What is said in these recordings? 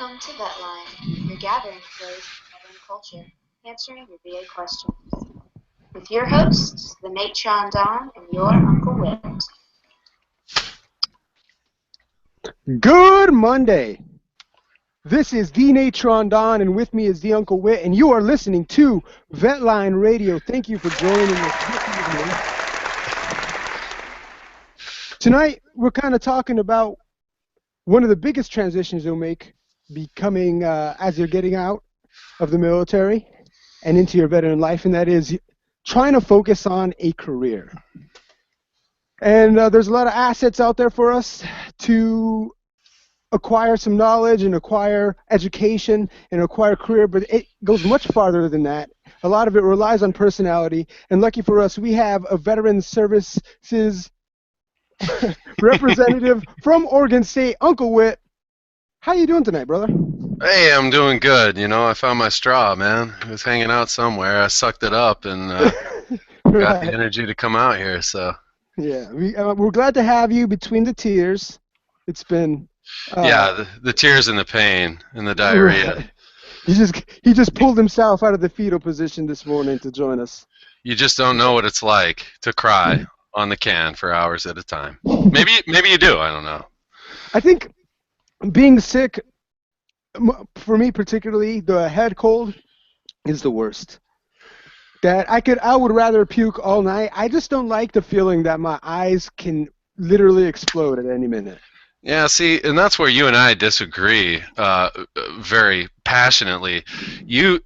Welcome to VetLine, your gathering place for veteran culture, answering your VA questions. With your hosts, the Natron Don and your Uncle Whit. Good Monday. This is the Natron Don, and with me is the Uncle Whit, and you are listening to VetLine Radio. Thank you for joining us. Tonight, we're kind of talking about one of the biggest transitions you'll make becoming as you're getting out of the military and into your veteran life, and that is trying to focus on a career. And there's a lot of assets out there for us to acquire some knowledge and acquire education and acquire career, but it goes much farther than that. A lot of it relies on personality, and lucky for us, we have a veteran services representative from Oregon State, Uncle Whit. How you doing tonight, brother? Hey, I'm doing good. You know, I found my straw, man. It was hanging out somewhere. I sucked it up and got the energy to come out here. So yeah, we're glad to have you between the tears. It's been the tears and the pain and the diarrhea. Right. He just pulled himself out of the fetal position this morning to join us. You just don't know what it's like to cry on the can for hours at a time. Maybe you do. I don't know. I think being sick, for me particularly, the head cold is the worst. That I would rather puke all night. I just don't like the feeling that my eyes can literally explode at any minute. Yeah, see, and that's where you and I disagree very passionately. You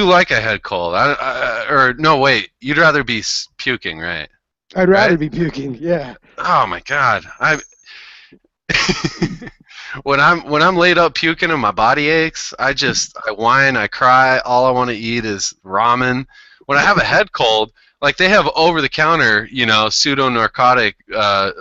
like a head cold, or no, wait, you'd rather be puking, right? I'd rather be puking, yeah. Oh my God, when I'm laid up puking and my body aches, I whine, I cry. All I want to eat is ramen. When I have a head cold, like they have over-the-counter, pseudo-narcotic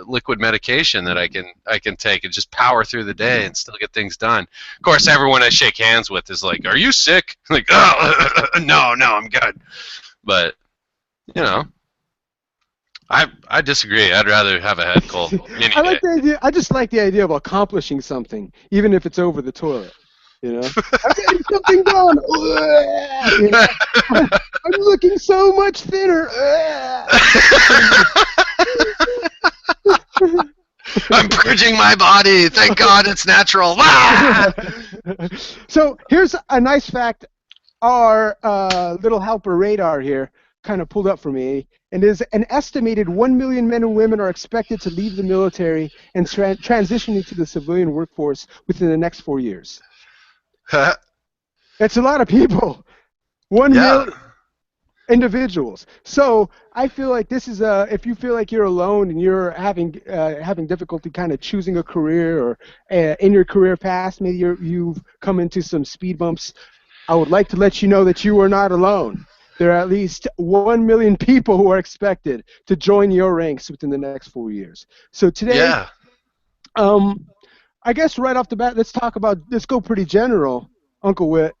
liquid medication that I can take and just power through the day and still get things done. Of course, everyone I shake hands with is like, "Are you sick?" I'm like, "Oh, no, I'm good." But I disagree. I'd rather have a head cold any I like day. the idea. I just like the idea of accomplishing something, even if it's over the toilet. I'm getting something done. I'm looking so much thinner. I'm purging my body. Thank God it's natural. So here's a nice fact. Our little helper radar here kind of pulled up for me, and is an estimated 1 million men and women are expected to leave the military and transition into the civilian workforce within the next 4 years. That's a lot of people. 1 million individuals. So I feel like this is if you feel like you're alone and you're having difficulty kind of choosing a career or in your career path, maybe you've come into some speed bumps, I would like to let you know that you are not alone. There are at least 1 million people who are expected to join your ranks within the next 4 years. So today, I guess right off the bat, let's go pretty general, Uncle Whit.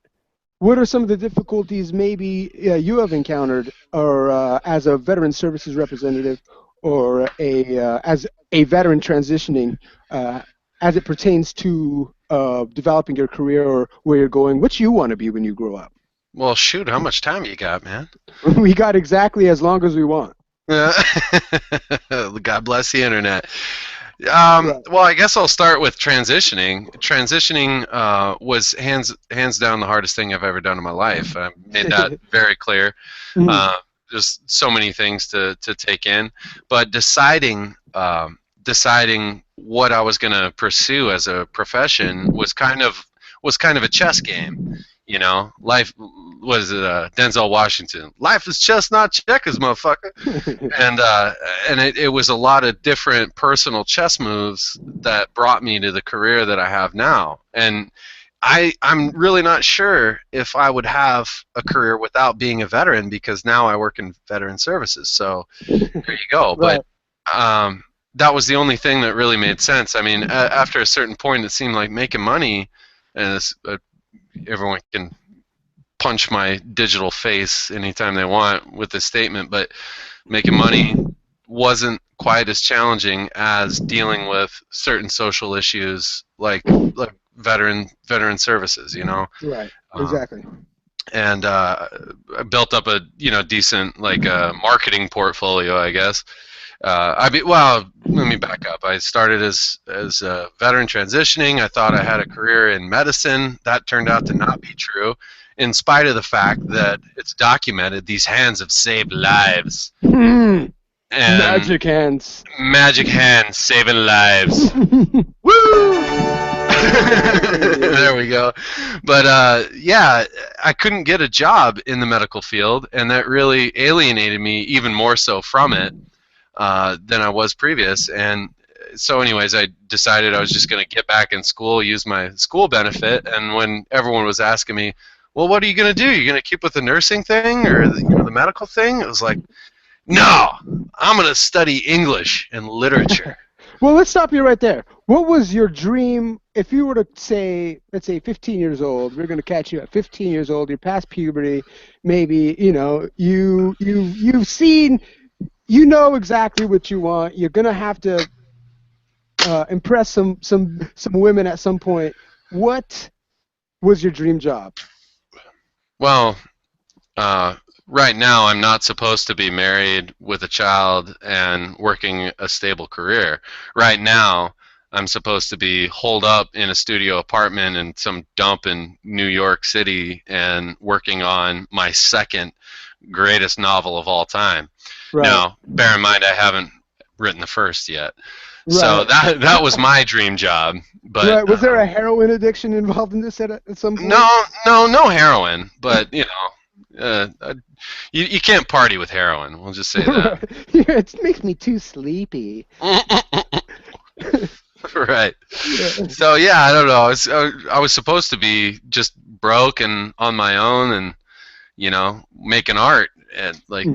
What are some of the difficulties maybe you have encountered, or as a veteran services representative, or as a veteran transitioning, as it pertains to developing your career or where you're going, what you want to be when you grow up? Well, shoot, how much time you got, man? We got exactly as long as we want. God bless the internet. Well, I guess I'll start with transitioning. Transitioning was hands down the hardest thing I've ever done in my life. I made that very clear. Just so many things to take in, but deciding what I was going to pursue as a profession was kind of a chess game. Life was Denzel Washington. Life is chess, not checkers, motherfucker. and it was a lot of different personal chess moves that brought me to the career that I have now. And I'm really not sure if I would have a career without being a veteran, because now I work in veteran services. So there you go. Right. But that was the only thing that really made sense. I mean, after a certain point, it seemed like making money, and everyone can punch my digital face anytime they want with this statement, but making money wasn't quite as challenging as dealing with certain social issues like veteran services, you know. Right. Um, Exactly. and I built up a decent like marketing portfolio, I guess. Well, let me back up. I started as a veteran transitioning. I thought I had a career in medicine. That turned out to not be true, in spite of the fact that it's documented these hands have saved lives. And Magic hands. magic hands saving lives. Woo! There we go. But yeah, I couldn't get a job in the medical field, and that really alienated me even more so from it than I was previous. And so, anyways, I decided I was just going to get back in school, use my school benefit. And when everyone was asking me, "Well, what are you going to do? You're going to keep with the nursing thing or the medical thing?" It was like, "No, I'm going to study English and literature." Well, let's stop you right there. What was your dream if you were to say, let's say 15 years old, we're going to catch you at 15 years old, you're past puberty, maybe, you've seen, you know exactly what you want. You're going to have to impress some women at some point. What was your dream job? Well, right now I'm not supposed to be married with a child and working a stable career. Right now I'm supposed to be holed up in a studio apartment in some dump in New York City and working on my second greatest novel of all time. Right. Now, bear in mind I haven't written the first yet. Right. So that was my dream job. But right. Was there a heroin addiction involved in this at some point? No heroin, but you can't party with heroin. We'll just say that. Yeah, it makes me too sleepy. Right. Yeah. So yeah, I don't know. I was supposed to be just broke and on my own, and making art and like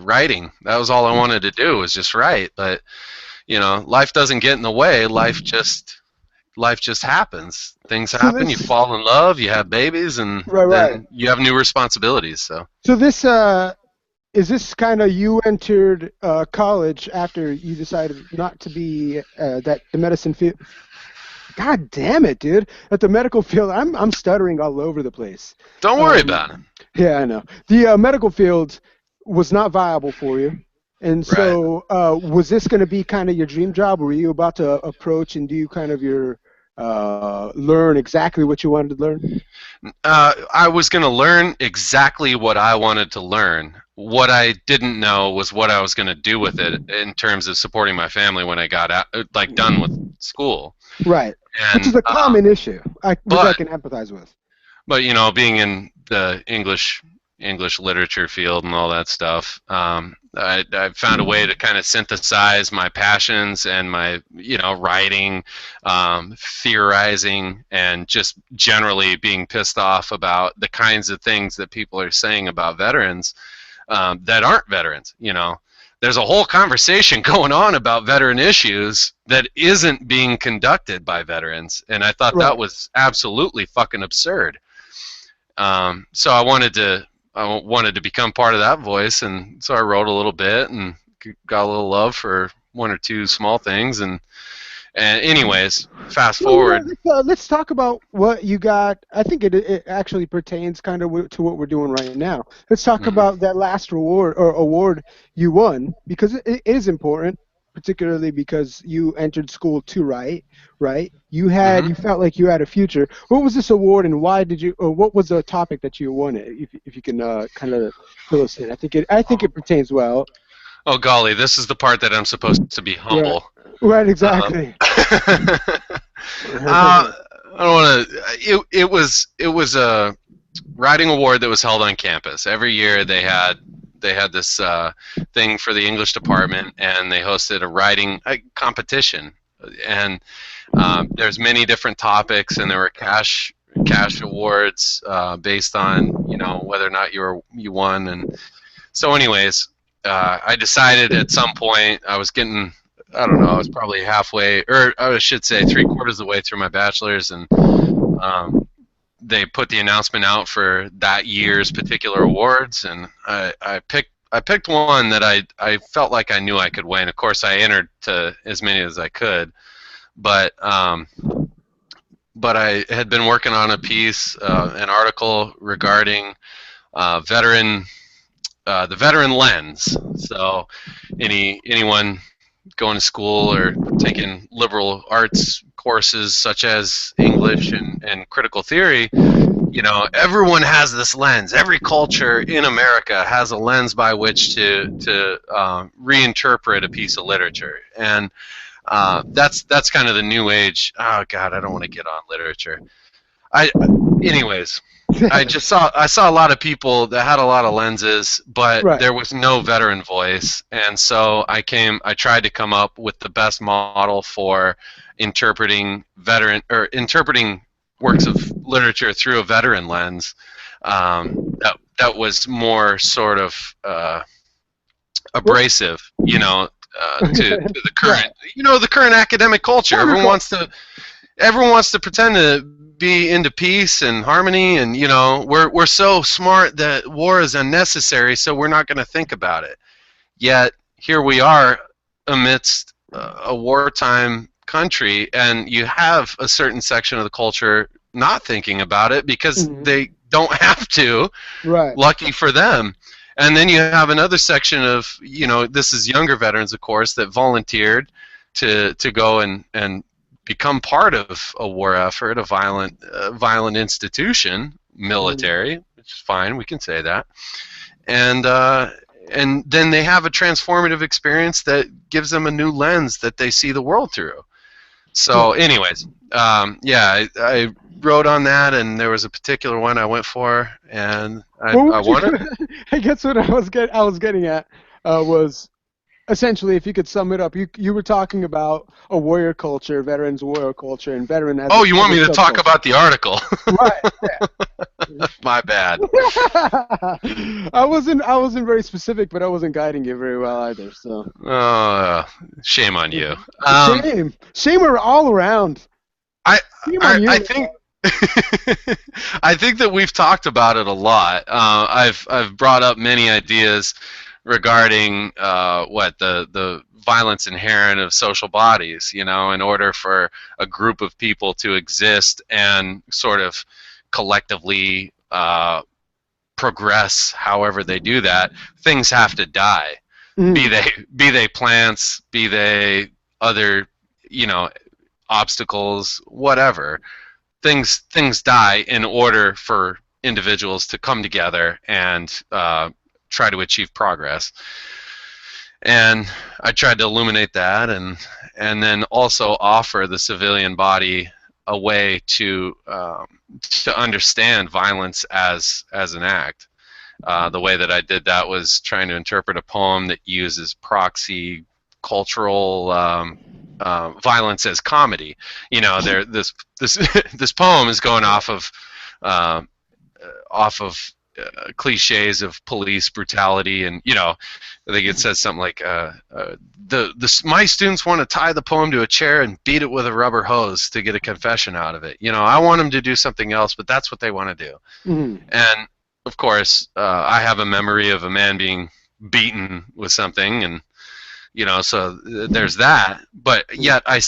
writing. That was all I wanted to do, was just write. But life doesn't get in the way. Life just happens. Things happen. You fall in love. You have babies, and then you have new responsibilities. So this is this kind of, you entered college after you decided not to be the medicine field. God damn it, dude! At the medical field, I'm stuttering all over the place. Don't worry about it. Yeah, I know. The medical field was not viable for you. And so, was this going to be kind of your dream job? Were you about to approach and do kind of your learn exactly what you wanted to learn? I was going to learn exactly what I wanted to learn. What I didn't know was what I was going to do with it in terms of supporting my family when I got out, done with school. Right. And, which is a common issue, which I can empathize with. But being in the English literature field and all that stuff, I found a way to kind of synthesize my passions and my writing, theorizing, and just generally being pissed off about the kinds of things that people are saying about veterans that aren't veterans. There's a whole conversation going on about veteran issues that isn't being conducted by veterans, and I thought that was absolutely fucking absurd. So I wanted to become part of that voice, and so I wrote a little bit and got a little love for one or two small things, and anyways, fast forward. Let's talk about what you got. I think it actually pertains kind of to what we're doing right now. Let's talk about that last award you won, because it is important, particularly because you entered school to write, right? You felt like you had a future. What was this award, and why did you? Or what was the topic that you won it? If you can kind of fill us in, I think it pertains well. Oh golly, this is the part that I'm supposed to be humble. Right, exactly. I don't want to. It was a writing award that was held on campus. Every year they had this thing for the English department, and they hosted a writing competition. And there's many different topics, and there were cash awards based on whether or not you won. And so, anyways, I decided at some point I was getting. I don't know, I was probably halfway, or I should say 3/4 of the way through my bachelor's, and they put the announcement out for that year's particular awards, and I picked one that I felt like I knew I could win. Of course, I entered to as many as I could, but but I had been working on a piece, an article regarding veteran, the veteran lens. So, anyone going to school or taking liberal arts courses such as English and critical theory, everyone has this lens. Every culture in America has a lens by which to reinterpret a piece of literature, and that's kind of the new age. Oh God, I don't want to get on literature. Anyways, I saw a lot of people that had a lot of lenses, but Right. there was no veteran voice, and so I tried to come up with the best model for interpreting works of literature through a veteran lens. That was more sort of abrasive, to the current, the current academic culture. Everyone wants to pretend to be into peace and harmony, and we're so smart that war is unnecessary, so we're not going to think about it. Yet here we are amidst a wartime country, and you have a certain section of the culture not thinking about it because they don't have to. Right. Lucky for them. And then you have another section of, this is younger veterans, of course, that volunteered to go and become part of a war effort, a violent institution, military, which is fine, we can say that. And then they have a transformative experience that gives them a new lens that they see the world through. So anyways, I wrote on that, and there was a particular one I went for, and I won it. I guess what I was getting at was essentially, if you could sum it up, you were talking about a warrior culture, veterans warrior culture, and veteran as. Oh, you want me to talk about the article? Right. Yeah. My bad. I wasn't very specific, but I wasn't guiding you very well either. So. Shame on you. Shame all around. I think. I think that we've talked about it a lot. I've brought up many ideas regarding the violence inherent of social bodies. In order for a group of people to exist and sort of collectively progress, however they do that, things have to die. Be they plants, be they other obstacles, whatever. Things die in order for individuals to come together and try to achieve progress. And I tried to illuminate that, and then also offer the civilian body a way to understand violence as an act. The way that I did that was trying to interpret a poem that uses proxy cultural violence as comedy. This poem is going off of cliches of police brutality, and I think it says something like my students want to tie the poem to a chair and beat it with a rubber hose to get a confession out of it. I want them to do something else, but that's what they want to do. And of course, I have a memory of a man being beaten with something, and so there's that. But yet I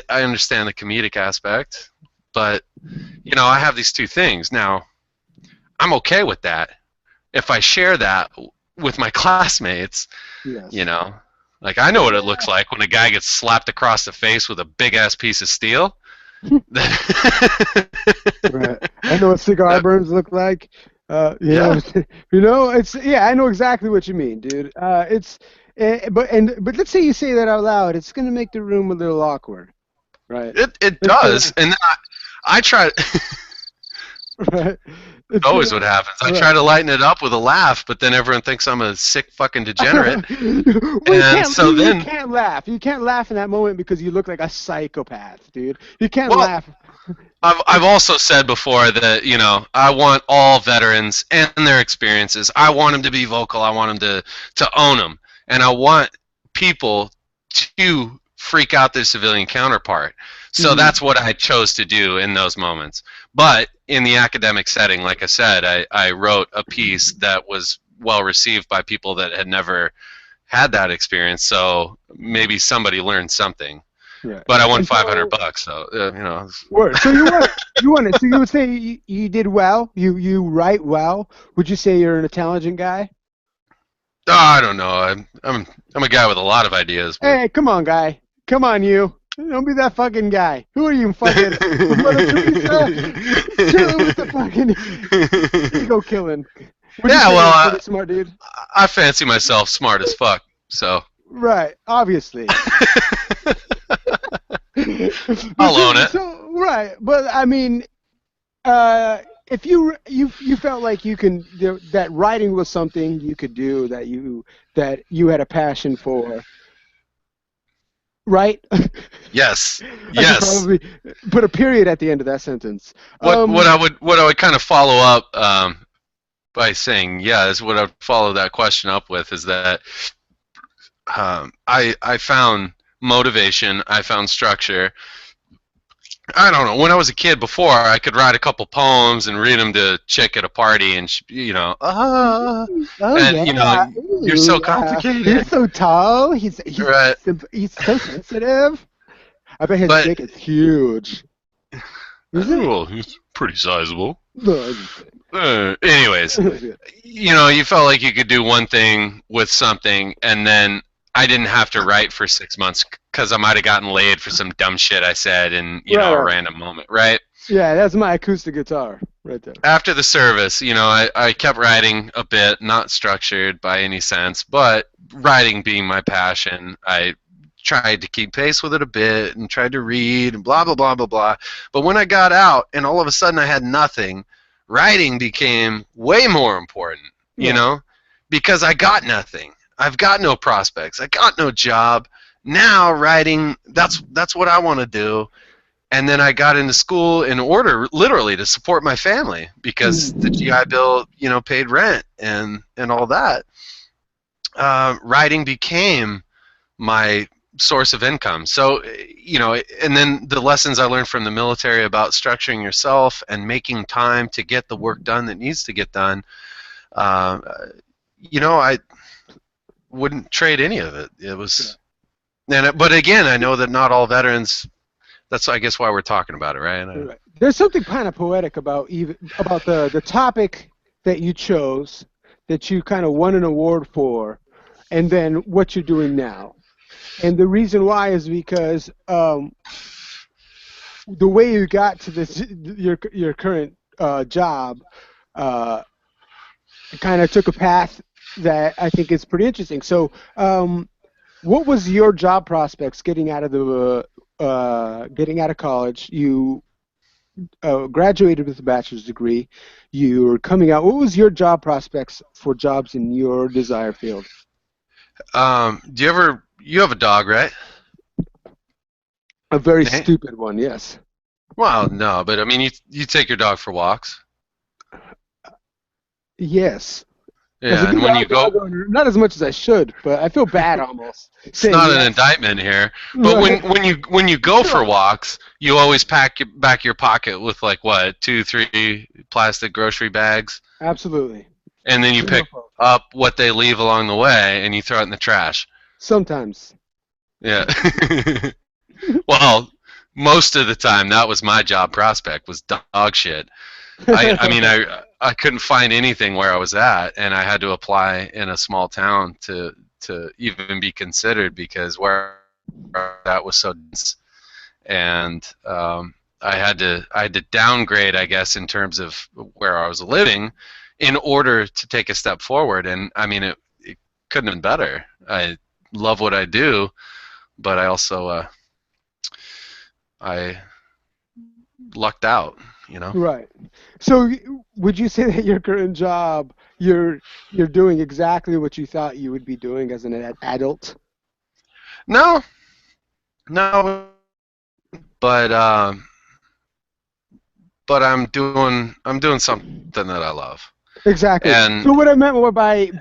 understand the comedic aspect. But I have these two things now. I'm okay with that if I share that with my classmates. Yes. Like I know what it looks like when a guy gets slapped across the face with a big ass piece of steel. Right. I know what cigar burns look like. I know exactly what you mean, dude. But let's say you say that out loud, it's gonna make the room a little awkward, right? It does, and then I try. Right. It's always what happens. I try to lighten it up with a laugh, but then everyone thinks I'm a sick fucking degenerate. You can't laugh. You can't laugh in that moment because you look like a psychopath, dude. You can't laugh. I've also said before that I want all veterans and their experiences. I want them to be vocal. I want them to own them, and I want people to freak out their civilian counterpart. So that's what I chose to do in those moments. But in the academic setting, like I said, I wrote a piece that was well received by people that had never had that experience. So maybe somebody learned something. Right. But I won And so- $500, so Word. So you won it. So you would say you did well. You write well. Would you say you're an intelligent guy? Oh, I don't know. I'm a guy with a lot of ideas. But... Hey, come on, guy. Come on, you. Don't be that fucking guy. Who are you, fucking Mother Teresa? Chilling with the fucking ego killing. Would you Yeah, say well, you're pretty smart, dude? I fancy myself smart as fuck. So Right, obviously. I'll own it. So, right, but I mean, if you felt like that writing was something you could do, that you had a passion for, right? Yes. I Yes. should probably put a period at the end of that sentence. What I would kind of follow up by saying yes, what I would follow that question up with is that I found motivation, I found structure. I don't know. When I was a kid, before I could write a couple poems and read them to a chick at a party, and you're so complicated. He's so tall. He's Right. he's so sensitive. I bet his dick is huge. Is it? Well, he's pretty sizable. No, I'm just kidding. Anyways, you felt like you could do one thing with something, and then I didn't have to write for 6 months because I might have gotten laid for some dumb shit I said in a random moment, right? Yeah, that's my acoustic guitar right there. After the service, I kept writing a bit, not structured by any sense, but writing being my passion, I tried to keep pace with it a bit and tried to read and blah, blah, blah, blah, blah. But when I got out and all of a sudden I had nothing, writing became way more important, because I got nothing. I've got no prospects. I got no job. Now writing, that's what I want to do. And then I got into school in order, literally, to support my family because the GI Bill, paid rent and all that. Writing became my source of income. So, and then the lessons I learned from the military about structuring yourself and making time to get the work done that needs to get done, I wouldn't trade any of it. It was, but again, I know that not all veterans. That's, I guess, why we're talking about it, right? Right. There's something kind of poetic about the topic that you chose, that you kind of won an award for, and then what you're doing now. And the reason why is because the way you got to this your current job kind of took a path that I think is pretty interesting. So, what was your job prospects getting out of college? You graduated with a bachelor's degree. You were coming out. What was your job prospects for jobs in your desired field? You have a dog, right? A very stupid one, yes. Well, no, but I mean, you take your dog for walks. Yes. Yeah, and when you go, not as much as I should, but I feel bad almost. It's not an indictment here. But when you go for walks, you always pack back your pocket with like what, 2-3 plastic grocery bags. Absolutely. And then you pick up what they leave along the way and you throw it in the trash. Sometimes. Yeah. Well, most of the time that was my job prospect, was dog shit. I couldn't find anything where I was at, and I had to apply in a small town to even be considered because where that was so dense. And I had to downgrade, I guess, in terms of where I was living in order to take a step forward. And I mean, it couldn't have been better. I love what I do, but I also I lucked out, Right. So would you say that your current job, you're doing exactly what you thought you would be doing as an adult? No, but I'm doing something that I love. Exactly. And so what I meant by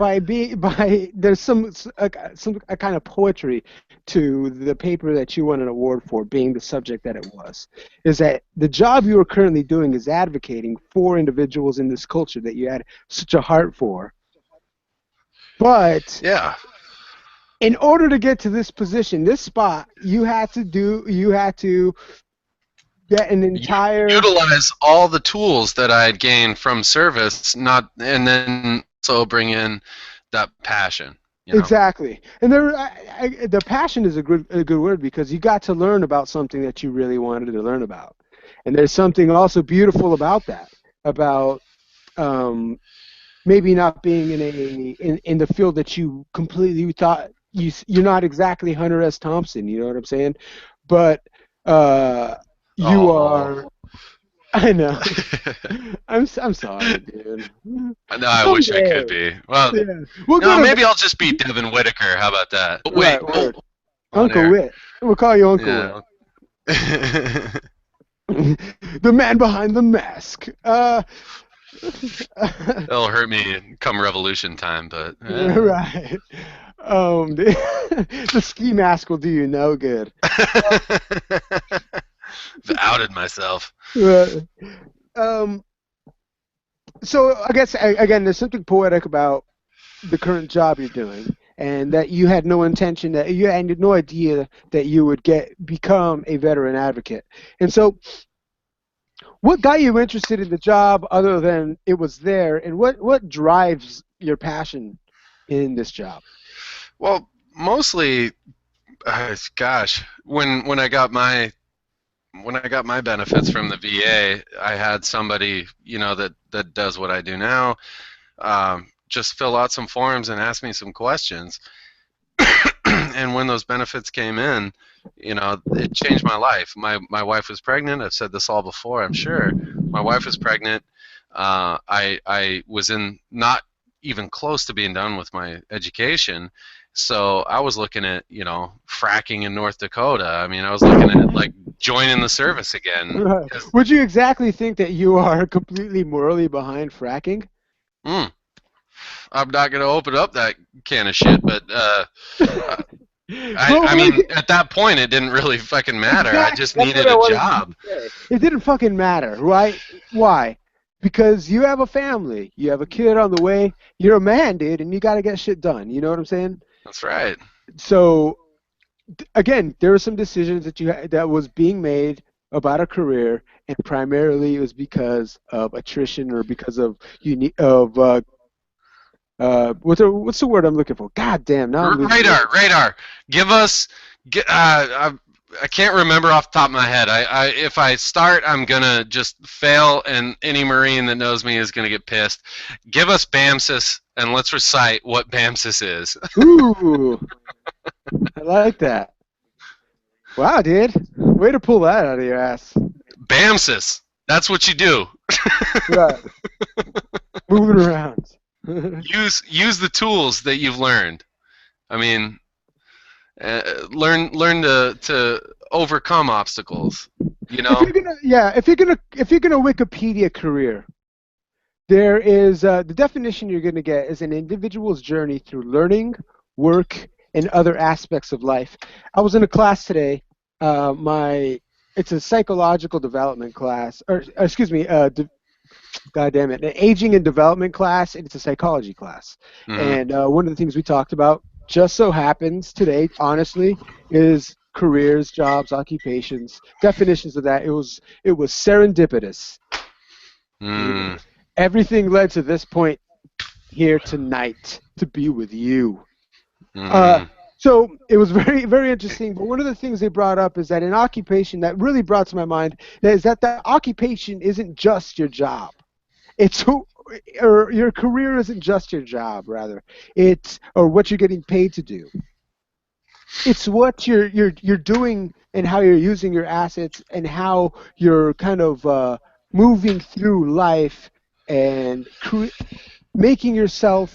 there's some kind of poetry to the paper that you won an award for being the subject that it was, is that the job you are currently doing is advocating for individuals in this culture that you had such a heart for. But yeah, in order to get to this position, this spot, you had to get an entire. Utilize all the tools that I had gained from service, and then also bring in that passion. Exactly, and the passion is a good word, because you got to learn about something that you really wanted to learn about, and there's something also beautiful about that, about maybe not being in the field that you completely thought you're not exactly Hunter S. Thompson, you know what I'm saying? But you are. I know. I'm sorry, dude. No, I wish I could be. Well, yeah. We'll no, maybe I'll just be Devin Whitaker. How about that? Wait, right, Uncle Whit. We'll call you Uncle Whit. The man behind the mask. It'll hurt me come revolution time, but right. The ski mask will do you no good. I've outed myself. So I guess again, there's something poetic about the current job you're doing, and that you had no intention, that you had no idea that you would become a veteran advocate. And so, what got you interested in the job other than it was there, and what drives your passion in this job? Well, mostly, gosh, when I got my benefits from the VA, I had somebody, that does what I do now, just fill out some forms and ask me some questions. And when those benefits came in, it changed my life. My wife was pregnant. I've said this all before, I'm sure. My wife was pregnant. I was not even close to being done with my education. So I was looking at, fracking in North Dakota. I mean, I was looking at, like, joining the service again. Right. Would you exactly think that you are completely morally behind fracking? I'm not going to open up that can of shit, but I mean, at that point, it didn't really fucking matter. Exactly. I just needed a job. It didn't fucking matter, right? Why? Because you have a family. You have a kid on the way. You're a man, dude, and you got to get shit done. You know what I'm saying? That's right. So, again, there were some decisions that was being made about a career, and primarily it was because of attrition or because of what's the word I'm looking for? God damn, now I'm radar. Give us. I can't remember off the top of my head. If I start, I'm gonna just fail, and any Marine that knows me is gonna get pissed. Give us BAMSIS, and let's recite what BAMSIS is. Ooh, I like that. Wow, dude, way to pull that out of your ass. BAMSIS. That's what you do. Right. Moving around. Use the tools that you've learned. I mean, learn to overcome obstacles. If you're gonna Wikipedia career, there is the definition you're gonna get is an individual's journey through learning, work, and other aspects of life. I was in a class today. It's a psychological development class, or excuse me, God damn it, an aging and development class, and it's a psychology class. Mm-hmm. And one of the things we talked about, just so happens today, honestly, is careers, jobs, occupations, definitions of that. It was serendipitous. Everything led to this point here tonight to be with you. So it was very, very interesting. But one of the things they brought up is that an occupation that really brought to my mind is that the occupation isn't just your job. Or your career isn't just your job, rather. Or what you're getting paid to do. It's what you're doing and how you're using your assets and how you're kind of moving through life and making yourself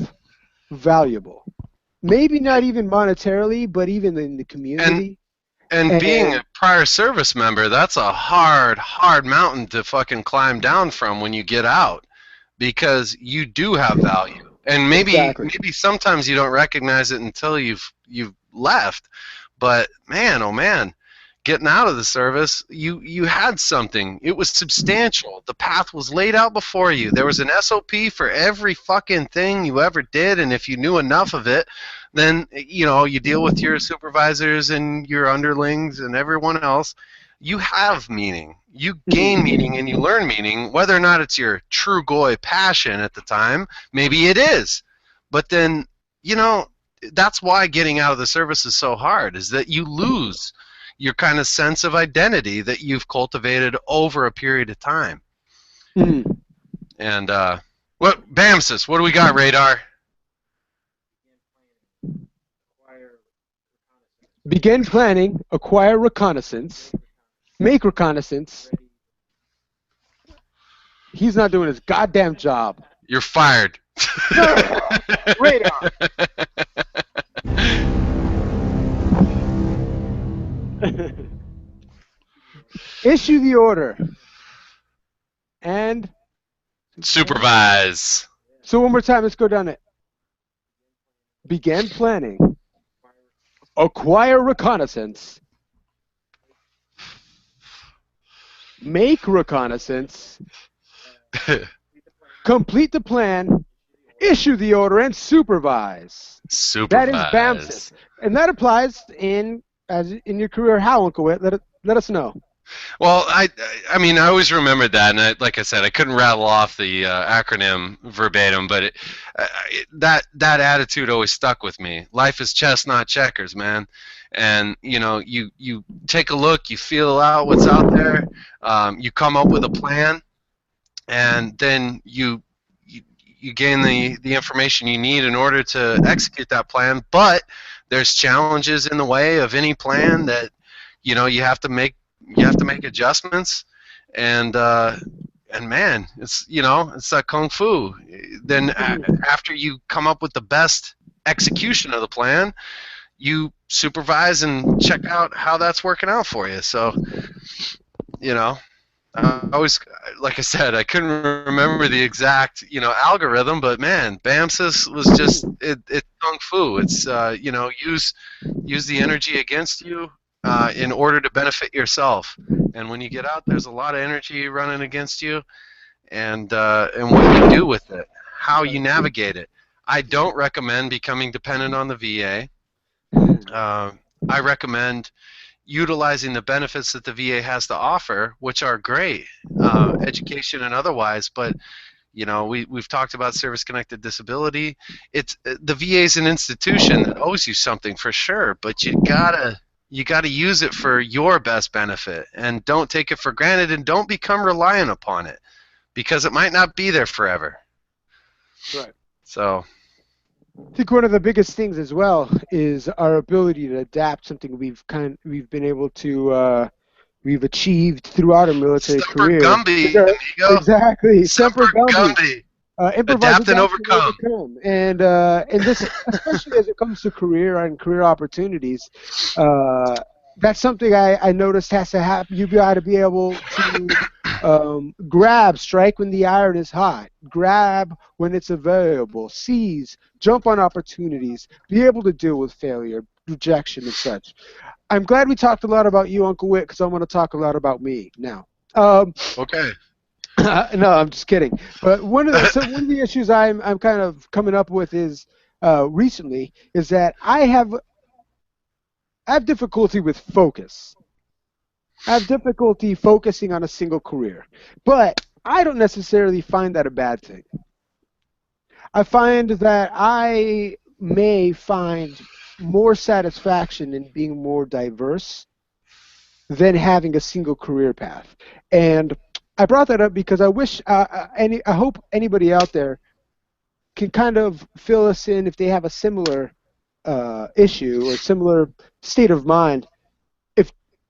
valuable. Maybe not even monetarily, but even in the community. And being a prior service member, that's a hard mountain to fucking climb down from when you get out, because you do have value. And maybe sometimes you don't recognize it until you've left. But man, oh man, getting out of the service, you had something. It was substantial. The path was laid out before you. There was an SOP for every fucking thing you ever did, and if you knew enough of it, then you deal with your supervisors and your underlings and everyone else. You have meaning. You gain meaning and you learn meaning, whether or not it's your true goy passion at the time. Maybe it is. But then, that's why getting out of the service is so hard, is that you lose your kind of sense of identity that you've cultivated over a period of time. Mm. And Bamsis, what do we got, Radar? Begin planning, acquire reconnaissance, make reconnaissance. He's not doing his goddamn job. You're fired. Radar. Issue the order. And supervise. So one more time, let's go down it. Begin planning. Acquire reconnaissance. Make reconnaissance. Complete the plan. Issue the order and supervise. Supervise. That is BAMSIS. And that applies in your career. How, Uncle Whit? Let us know. Well, I mean, I always remembered that, and like I said, I couldn't rattle off the acronym verbatim, but that attitude always stuck with me. Life is chess, not checkers, man. And you take a look, you feel out what's out there, you come up with a plan, and then you gain the information you need in order to execute that plan. But there's challenges in the way of any plan that you have to make. You have to make adjustments, and man, it's it's like kung fu. Then after you come up with the best execution of the plan, you supervise and check out how that's working out for you. So, I always, like I said, I couldn't remember the exact algorithm, but man, BAMSIS was just it's kung fu. It's use the energy against you. In order to benefit yourself, and when you get out, there's a lot of energy running against you, and what you do with it, how you navigate it. I don't recommend becoming dependent on the VA. I recommend utilizing the benefits that the VA has to offer, which are great, education and otherwise. But we've talked about service-connected disability. It's the VA is an institution that owes you something for sure, but you gotta use it for your best benefit, and don't take it for granted, and don't become reliant upon it, because it might not be there forever. Right. So I think one of the biggest things as well is our ability to adapt. Something we've been able to we've achieved throughout our military career. Gumby, amigo. Exactly. Semper Gumby. Adapt and overcome. And this, especially as it comes to career and career opportunities, that's something I noticed has to happen. You got to be able to strike when the iron is hot, grab when it's available, seize, jump on opportunities, be able to deal with failure, rejection, and such. I'm glad we talked a lot about you, Uncle Whit, because I want to talk a lot about me now. Okay. No, I'm just kidding. But one of the issues I'm kind of coming up with is recently is that I have difficulty with focus. I have difficulty focusing on a single career, but I don't necessarily find that a bad thing. I find that I may find more satisfaction in being more diverse than having a single career path. And I brought that up because I wish, I hope anybody out there can kind of fill us in if they have a similar issue or similar state of mind,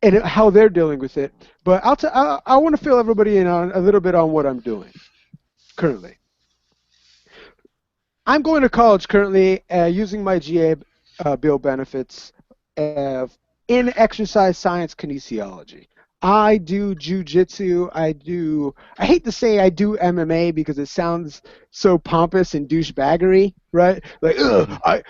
and how they're dealing with it. But I want to fill everybody in on a little bit on what I'm doing currently. I'm going to college currently using my GA Bill benefits in exercise science kinesiology. I do jujitsu. I hate to say I do MMA because it sounds so pompous and douchebaggery, right? Like, I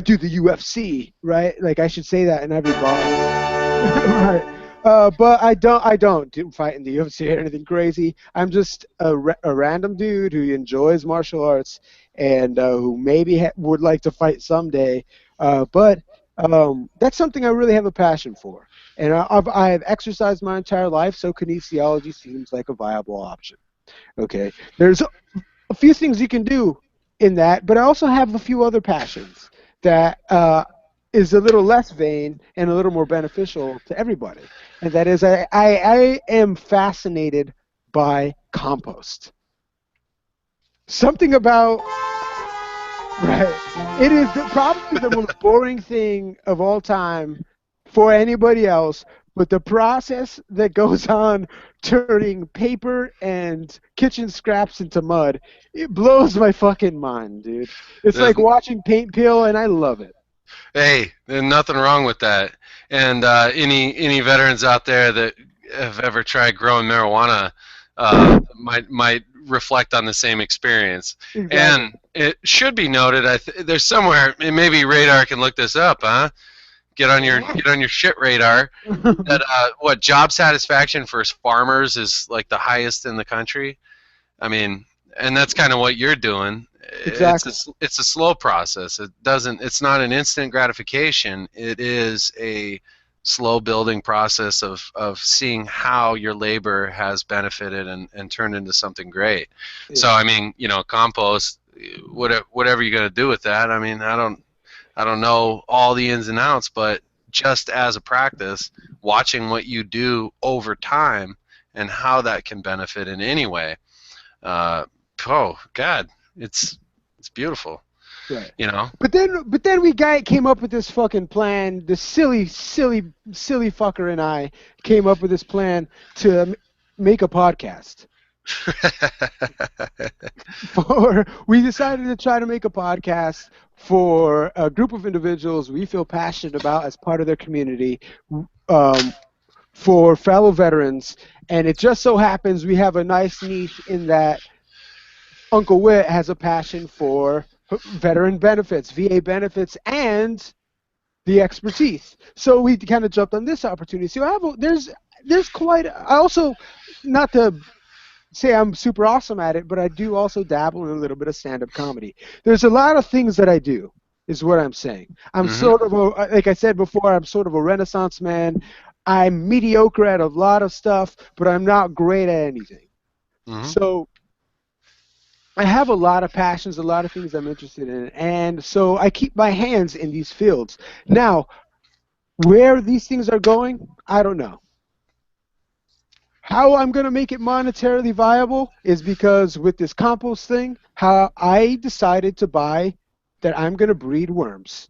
do the UFC, right? Like I should say that in every bar. Right. But I don't do fight in the UFC or anything crazy. I'm just a random dude who enjoys martial arts and who maybe would like to fight someday. But that's something I really have a passion for. And I've exercised my entire life, so kinesiology seems like a viable option. Okay, there's a few things you can do in that, but I also have a few other passions that is a little less vain and a little more beneficial to everybody. And that is, I am fascinated by compost. Something about, right, it is probably the most boring thing of all time for anybody else, but the process that goes on turning paper and kitchen scraps into mud, it blows my fucking mind, dude. It's There's, like watching paint peel, and I love it. hey, there's nothing wrong with that. And any veterans out there that have ever tried growing marijuana might reflect on the same experience. Exactly. And it should be noted, there's somewhere, and maybe Radar can look this up, huh? Get on your shit radar. That what job satisfaction for farmers is like the highest in the country. I mean, and that's kind of what you're doing. Exactly. It's a slow process. It's not an instant gratification. It is a slow building process of seeing how your labor has benefited and turned into something great. Yeah. So I mean, compost, whatever you're gonna do with that. I mean, I don't know all the ins and outs, but just as a practice, watching what you do over time and how that can benefit in any way. Oh God, it's beautiful. Right. But then came up with this fucking plan. The silly fucker and I came up with this plan to make a podcast. We decided to try to make a podcast for a group of individuals we feel passionate about as part of their community, for fellow veterans, and it just so happens we have a nice niche in that Uncle Whit has a passion for veteran benefits, VA benefits, and the expertise. So we kind of jumped on this opportunity. So there's quite. I also, not to say I'm super awesome at it, but I do also dabble in a little bit of stand-up comedy. There's a lot of things that I do, is what I'm saying. I'm sort of like I said before, I'm sort of a Renaissance man. I'm mediocre at a lot of stuff, but I'm not great at anything. So I have a lot of passions, a lot of things I'm interested in, and so I keep my hands in these fields. Now, where these things are going, I don't know. How I'm going to make it monetarily viable is because with this compost thing, how I decided to buy that I'm going to breed worms.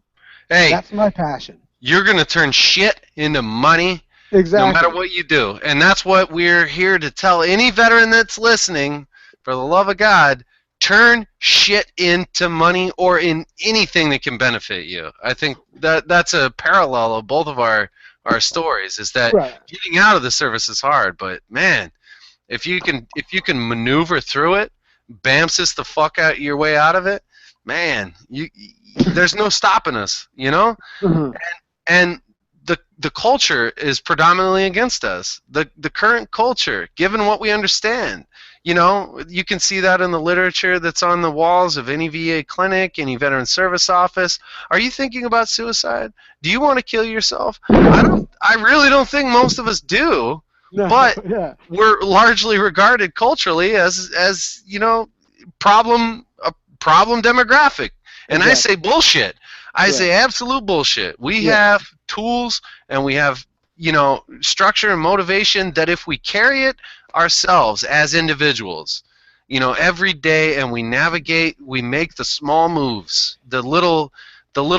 Hey, that's my passion. You're going to turn shit into money. Exactly. No matter what you do. And that's what we're here to tell any veteran that's listening, for the love of God, turn shit into money or in anything that can benefit you. I think that's a parallel of both of our stories, is that getting out of the service is hard, but man, if you can maneuver through it, BAMSIS the fuck out your way out of it, man, there's no stopping us, and the culture is predominantly against us. The current culture, given what we understand, you can see that in the literature that's on the walls of any VA clinic, any veteran service office. Are you thinking about suicide? Do you want to kill yourself? I really don't think most of us do. No, but we're largely regarded culturally as a problem demographic. And I say bullshit. I say absolute bullshit. We have tools and we have structure and motivation that if we carry it ourselves as individuals, every day, and we navigate, we make the small moves, the little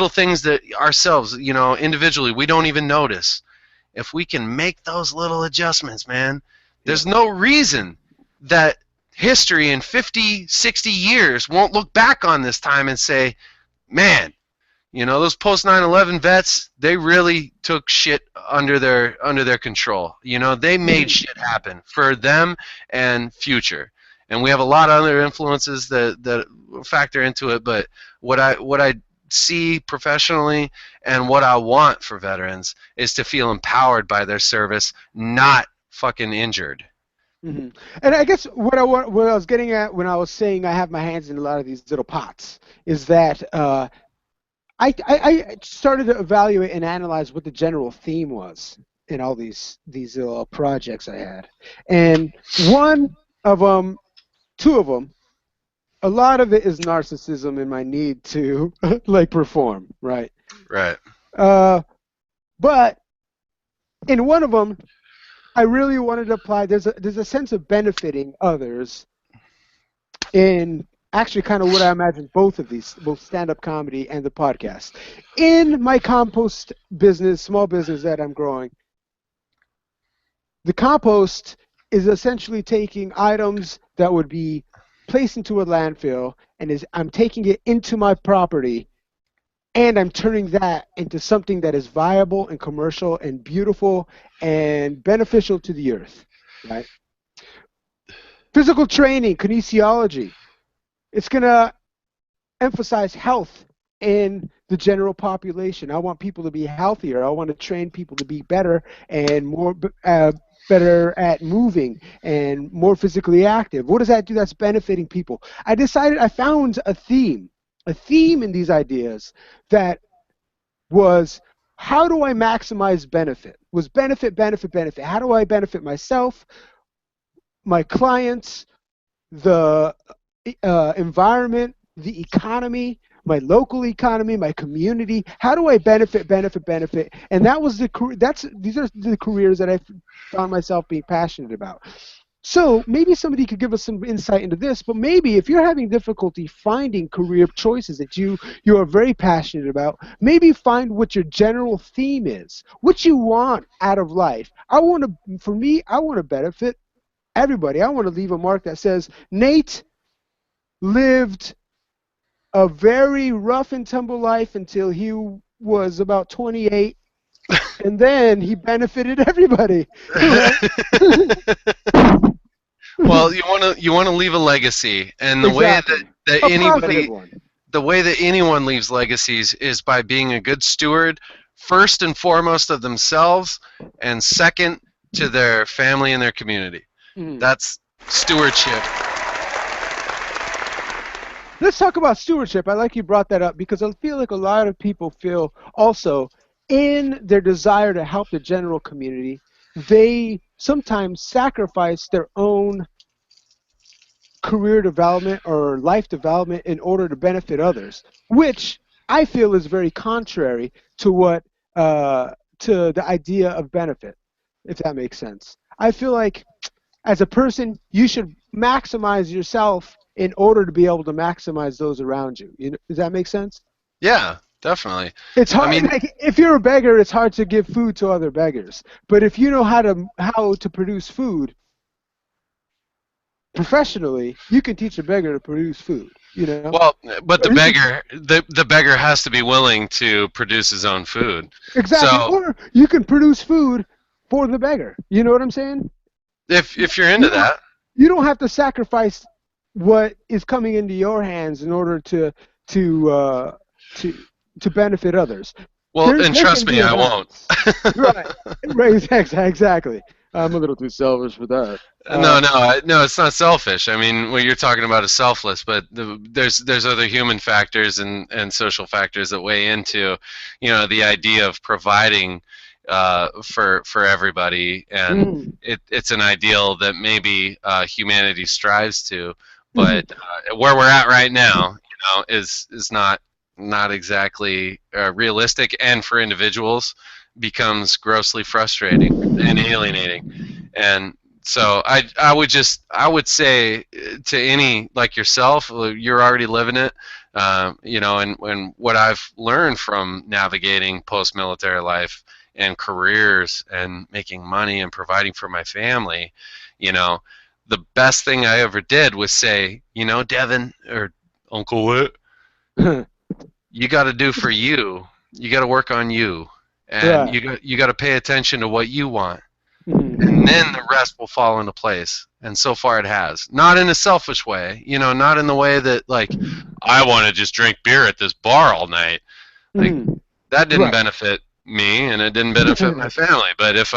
things that ourselves, individually, we don't even notice. If we can make those little adjustments, man, there's no reason that history in 50, 60 years won't look back on this time and say, man, those post 9/11 vets, they really took shit under their control. They made shit happen for them and future. And we have a lot of other influences that factor into it. But what I see professionally and what I want for veterans is to feel empowered by their service, not fucking injured. Hmm. And I guess what I was getting at when I was saying I have my hands in a lot of these little pots is that I started to evaluate and analyze what the general theme was in all these little projects I had, and one of them, two of them, a lot of it is narcissism and my need to like perform, right? Right. Uh, but in one of them, I really wanted to apply. There's a sense of benefiting others in actually kind of what I imagine both of these, both stand-up comedy and the podcast. In my compost business, small business that I'm growing, the compost is essentially taking items that would be placed into a landfill and I'm taking it into my property and I'm turning that into something that is viable and commercial and beautiful and beneficial to the earth, right? Physical training, kinesiology. It's going to emphasize health in the general population. I want people to be healthier. I want to train people to be better and more better at moving and more physically active. What does that do that's benefiting people? I found a theme in these ideas that was, how do I maximize benefit? Was benefit, benefit, benefit. How do I benefit myself, my clients, the environment, the economy, my local economy, my community? How do I benefit, benefit, benefit? And that was these are the careers that I found myself being passionate about. So maybe somebody could give us some insight into this, but maybe if you're having difficulty finding career choices that you are very passionate about, maybe find what your general theme is, what you want out of life. I want to benefit everybody. I want to leave a mark that says, Nate lived a very rough and tumble life until he was about 28, and then he benefited everybody. Well, you want to leave a legacy, and the Exactly. way that A anybody positive one. the way that anyone leaves legacies is by being a good steward, first and foremost of themselves, and second to their family and their community. Mm. That's stewardship. Let's talk about stewardship. I like you brought that up because I feel like a lot of people feel also in their desire to help the general community, they sometimes sacrifice their own career development or life development in order to benefit others, which I feel is very contrary to to the idea of benefit, if that makes sense. I feel like as a person, you should maximize yourself in order to be able to maximize those around you. Does that make sense? Yeah, definitely. It's hard. I mean, Like, if you're a beggar, it's hard to give food to other beggars. But if you know how to produce food professionally, you can teach a beggar to produce food. well, but the beggar has to be willing to produce his own food. Exactly. So Or you can produce food for the beggar. You know what I'm saying? if you're into that, You don't have to sacrifice what is coming into your hands in order to uh, to to benefit others. well, and There trust can me, be a I won't. balance. Right. Exactly. I'm a little too selfish for that. No, it's not selfish. I mean, what you're talking about is selfless, but there's other human factors and social factors that weigh into, the idea of providing for everybody, and it's an ideal that maybe humanity strives to, but where we're at right now, is not exactly realistic, and for individuals becomes grossly frustrating and alienating. And so I would say to any like yourself, you're already living it, and what I've learned from navigating post-military life and careers and making money and providing for my family, the best thing I ever did was say, Devin or Uncle Whit, you got to do for you. You got to work on you, and Right. you got to pay attention to what you want. and then the rest will fall into place. And so far it has. Not in a selfish way, not in the way that, like, I want to just drink beer at this bar all night. Like, that didn't Right. benefit me, and it didn't benefit my family. But if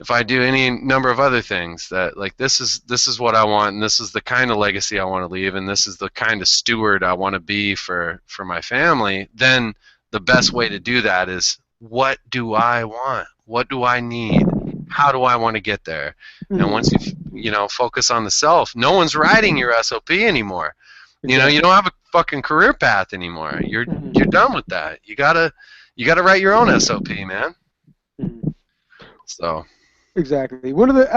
if I do any number of other things that, like, this is what I want, and this is the kind of legacy I want to leave, and this is the kind of steward I want to be for my family, then the best way to do that is, what do I want? What do I need? How do I want to get there? And once you focus on the self, no one's riding your SOP anymore. You don't have a fucking career path anymore. You're done with that. You gotta write your own SOP, man. So. Exactly. One of the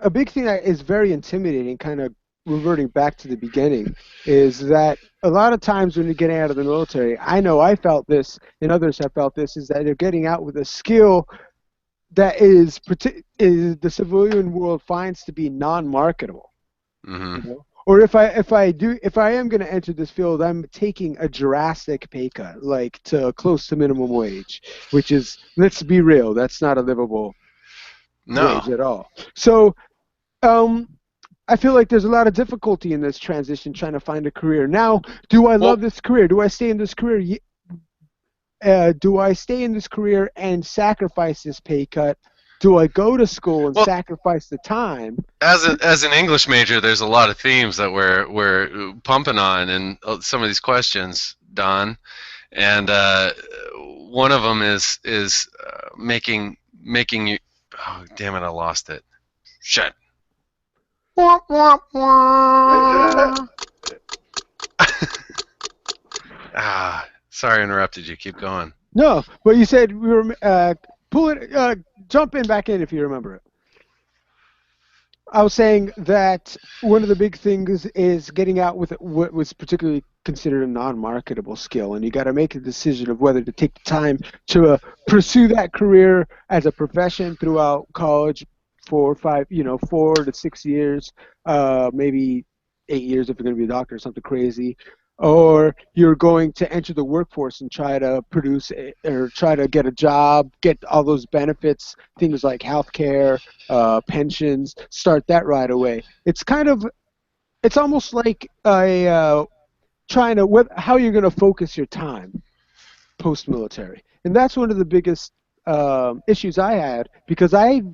a big thing that is very intimidating, kind of reverting back to the beginning, is that a lot of times when you're getting out of the military, I know I felt this, and others have felt this, is that they're getting out with a skill that is the civilian world finds to be non-marketable. Or if I am going to enter this field, I'm taking a drastic pay cut, like to close to minimum wage, which is, let's be real, that's not a livable wage at all. So I feel like there's a lot of difficulty in this transition trying to find a career. Now, do I love this career? Do I stay in this career? Do I stay in this career and sacrifice this pay cut? Do I go to school and sacrifice the time? As an English major, there's a lot of themes that we're pumping on in some of these questions, Don, and one of them is making you. Oh, damn it! I lost it. Shit. Sorry, I interrupted you. Keep going. No, but you said we were jump in back in if you remember it. I was saying that one of the big things is getting out with what was particularly considered a non-marketable skill, and you got to make a decision of whether to take the time to pursue that career as a profession throughout college, 4 to 6 years, maybe 8 years if you're going to be a doctor or something crazy, or you're going to enter the workforce and try to try to get a job, get all those benefits, things like healthcare, pensions, start that right away. It's almost like how you're going to focus your time post-military. And that's one of the biggest issues I had, because I've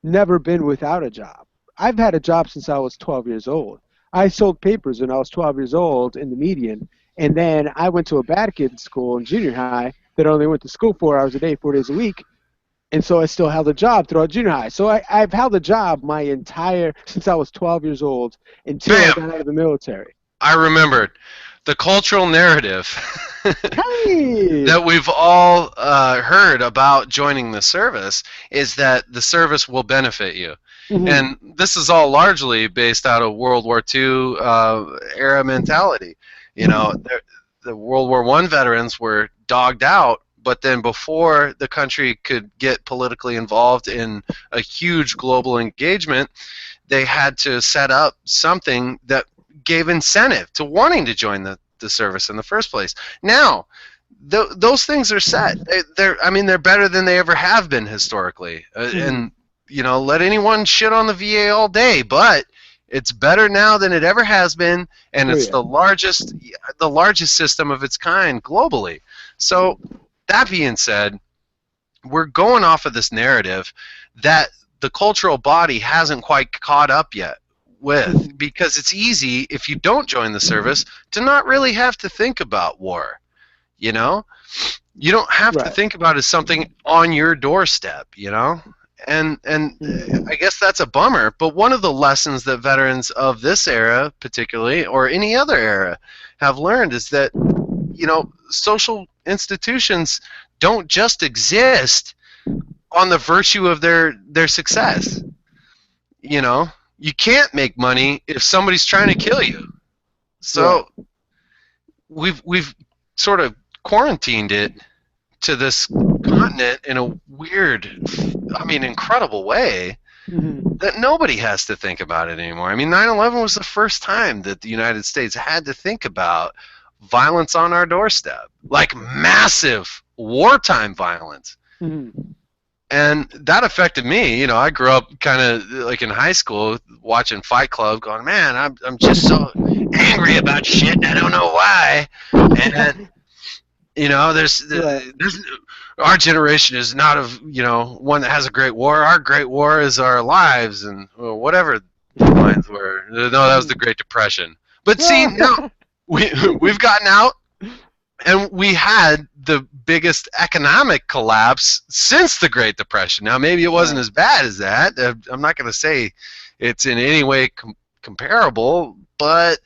never been without a job. I've had a job since I was 12 years old. I sold papers when I was 12 years old in the median, and then I went to a bad kid school in junior high that only went to school 4 hours a day, 4 days a week, and so I still held a job throughout junior high. So I've held a job since I was 12 years old until I got out of the military. I remembered. The cultural narrative that we've all heard about joining the service is that the service will benefit you. And this is all largely based out of World War II era mentality. The World War I veterans were dogged out, but then before the country could get politically involved in a huge global engagement, they had to set up something that gave incentive to wanting to join the service in the first place. Now, those things are set. They're better than they ever have been historically. And let anyone shit on the VA all day, but it's better now than it ever has been, and it's the largest system of its kind globally. So that being said, we're going off of this narrative that the cultural body hasn't quite caught up yet with, because it's easy, if you don't join the service, to not really have to think about war. You don't have to think about it as something on your doorstep, And I guess that's a bummer, but one of the lessons that veterans of this era, particularly, or any other era, have learned is that, social institutions don't just exist on the virtue of their success. You can't make money if somebody's trying to kill you. So we've sort of quarantined it to this continent in a weird, incredible way that nobody has to think about it anymore. 9/11 was the first time that the United States had to think about violence on our doorstep, like massive wartime violence. And that affected me. You know, I grew up kind of like in high school watching Fight Club, going, man, I'm just so angry about shit, and I don't know why. And you know, Right. there's our generation is not of one that has a great war. Our great war is our lives, and well, whatever the lines were. No, that was the Great Depression. But see, now we've gotten out, and we had the biggest economic collapse since the Great Depression. Now, maybe it wasn't as bad as that. I'm not going to say it's in any way comparable, but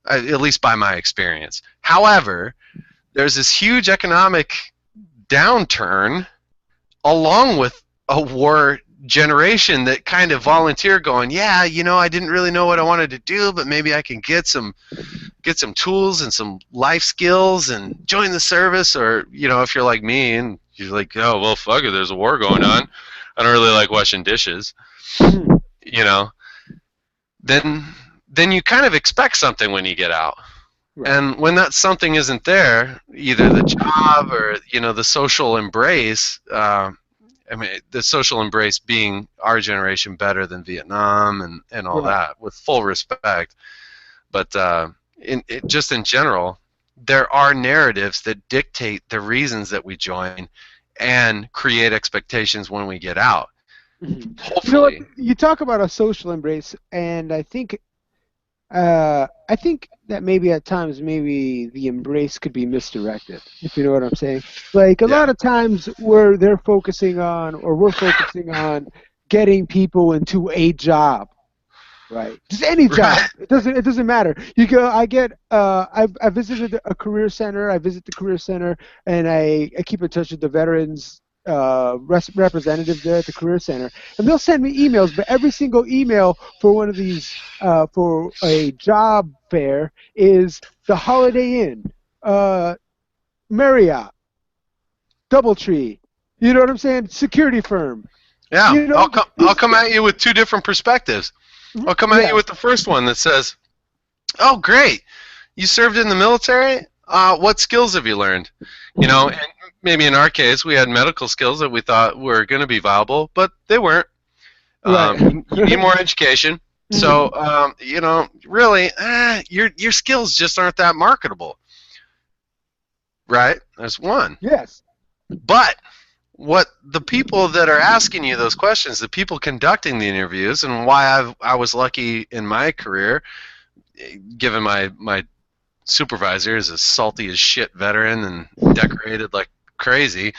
at least by my experience. However, there's this huge economic downturn along with a war generation that kind of volunteer going, yeah, I didn't really know what I wanted to do, but maybe I can get some tools and some life skills and join the service. Or if you're like me and you're like, oh well, fuck it, there's a war going on, I don't really like washing dishes, then you kind of expect something when you get out. Right. And when that something isn't there, either the job or the social embrace. The social embrace being our generation better than Vietnam and all that, with full respect. But just in general, there are narratives that dictate the reasons that we join and create expectations when we get out. Hopefully. You talk about a social embrace, and I think that maybe at times maybe the embrace could be misdirected, if you know what I'm saying. Like a lot of times we're focusing on getting people into a job, right? Just any job. It doesn't matter. You go. I visited a career center. I visit the career center, and I keep in touch with the veterans representative there at the career center, and they'll send me emails, but every single email for one of these for a job fair is the Holiday Inn, Marriott, DoubleTree, you know what I'm saying, security firm. Yeah, I'll come at you with two different perspectives. I'll come at you with the first one that says, oh great, you served in the military, what skills have you learned? And maybe in our case, we had medical skills that we thought were going to be viable, but they weren't. You need more education. So, really, your skills just aren't that marketable. Right? There's one. Yes. But what the people that are asking you those questions, the people conducting the interviews, and why I was lucky in my career, given my supervisor is a salty as shit veteran and decorated like crazy,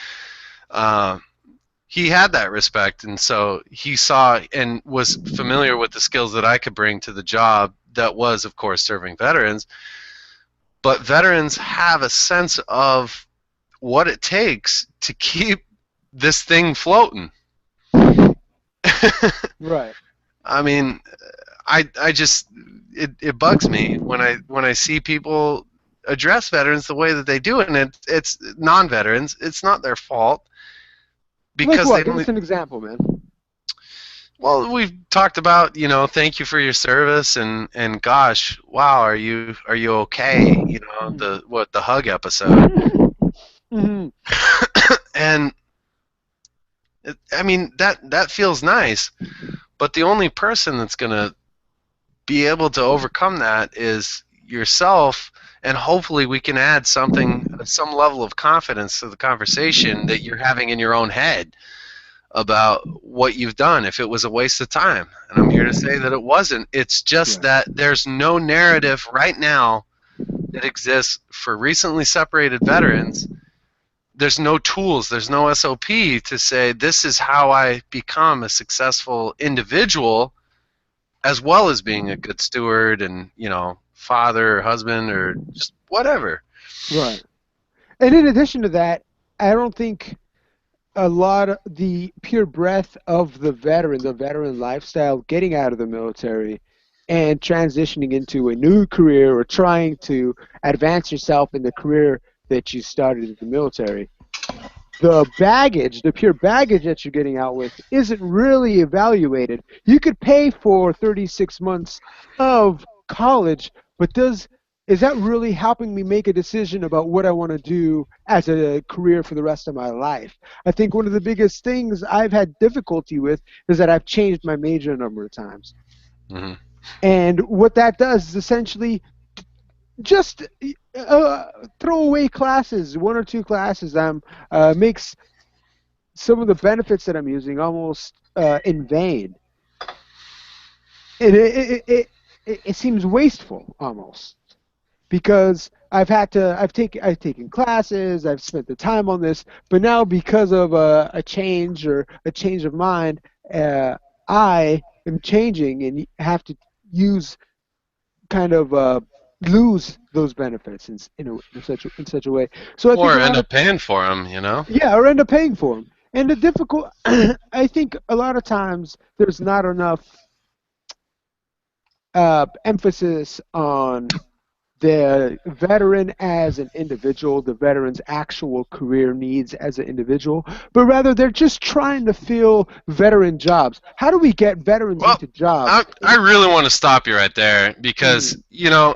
he had that respect, and so he saw and was familiar with the skills that I could bring to the job that was, of course, serving veterans. But veterans have a sense of what it takes to keep this thing floating. Right. I mean, I just it bugs me when I see people address veterans the way that they do, and it's non-veterans. It's not their fault because like what? Give us an example, man. Well, we've talked about thank you for your service and gosh, wow, are you okay? The hug episode. Mm-hmm. And I mean that feels nice, but the only person that's gonna be able to overcome that is yourself, and hopefully we can add some level of confidence to the conversation that you're having in your own head about what you've done, if it was a waste of time. And I'm here to say that it wasn't. It's just that there's no narrative right now that exists for recently separated veterans. There's no tools, there's no SOP to say this is how I become a successful individual, as well as being a good steward and father or husband or just whatever. Right. And in addition to that, I don't think a lot of the pure breadth of the veteran lifestyle, getting out of the military and transitioning into a new career or trying to advance yourself in the career that you started in the military, the pure baggage that you're getting out with isn't really evaluated. You could pay for 36 months of college, but does is that really helping me make a decision about what I want to do as a career for the rest of my life? I think one of the biggest things I've had difficulty with is that I've changed my major a number of times. Hmm. And what that does is essentially just throw away classes, one or two classes, makes some of the benefits that I'm using almost in vain. It seems wasteful almost, because I've taken classes, I've spent the time on this, but now because of a change or a change of mind, I am changing and have to use kind of lose those benefits in such a way. So I think Or a end lot of up paying for them, you know? yeah, or end up paying for them. And the difficult, I think a lot of times there's not enough emphasis on the veteran as an individual, the veteran's actual career needs as an individual, but rather they're just trying to fill veteran jobs. How do we get veterans Well, into jobs? I really want to stop you right there because, Mm, you know,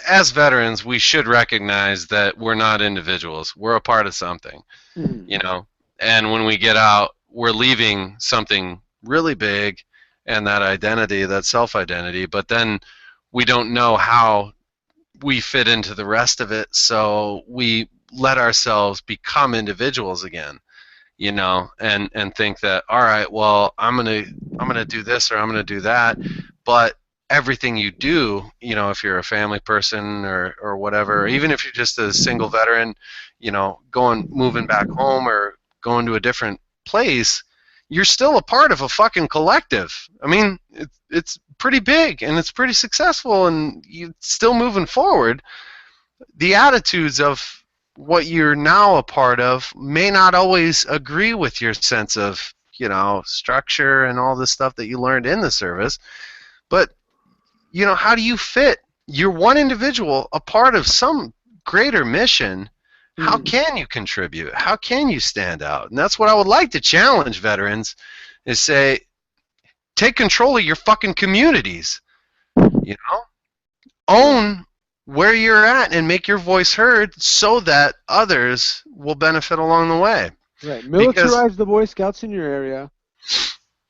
as veterans, we should recognize that we're not individuals. We're a part of something, mm, you know? And when we get out, we're leaving something really big and that identity, that self identity, but then we don't know how we fit into the rest of it, so we let ourselves become individuals again, you know, and think that, all right, well, I'm gonna do this or I'm gonna do that, but everything you do, you know, if you're a family person or whatever, even if you're just a single veteran, you know, moving back home or going to a different place, you're still a part of a fucking collective. I mean, it's pretty big and it's pretty successful and you're still moving forward. The attitudes of what you're now a part of may not always agree with your sense of, you know, structure and all this stuff that you learned in the service, but, you know, how do you fit? You're one individual, a part of some greater mission. How mm, can you contribute? How can you stand out? And that's what I would like to challenge veterans is say, take control of your fucking communities, you know? right, Own where you're at and make your voice heard so that others will benefit along the way. right. Because, Militarize the Boy Scouts in your area.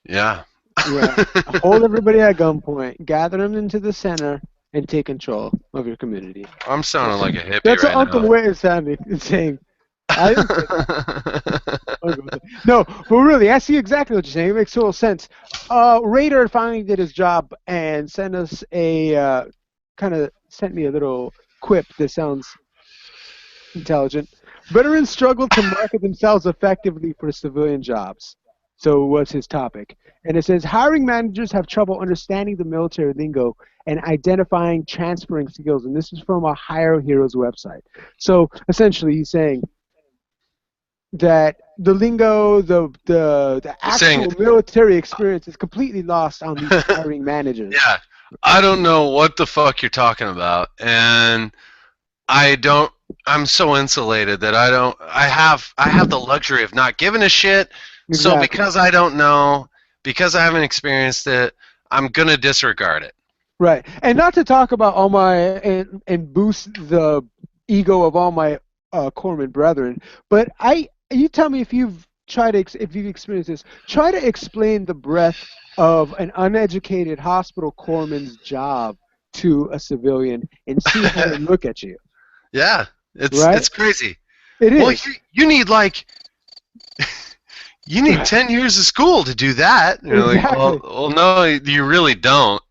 yeah. Yeah, hold everybody at gunpoint, gather them into the center, and take control of your community. I'm sounding like a hippie That's what right Uncle now. Way is saying. I didn't say that. No, but really, I see exactly what you're saying. It makes total sense. Raider finally did his job and sent us kind of sent me a little quip that sounds intelligent. Veterans struggle to market themselves effectively for civilian jobs. So what's his topic? And it says hiring managers have trouble understanding the military lingo and identifying transferring skills. And this is from a Hire Heroes website. So essentially he's saying that the lingo, the Saying, actual military experience is completely lost on these hiring managers. yeah, I don't know what the fuck you're talking about. And I don't. I'm so insulated that I have the luxury of not giving a shit. So Exactly. because I don't know, because I haven't experienced it, I'm gonna disregard it. Right. And not to talk about all my and boost the ego of all my corpsman brethren, but you tell me if you've if you've experienced this, try to explain the breadth of an uneducated hospital corpsman's job to a civilian and see how they look at you. Yeah, Right? it's crazy. It Well, is. you need like you need 10 years of school to do that. And you're like, Exactly. well, no, you really don't.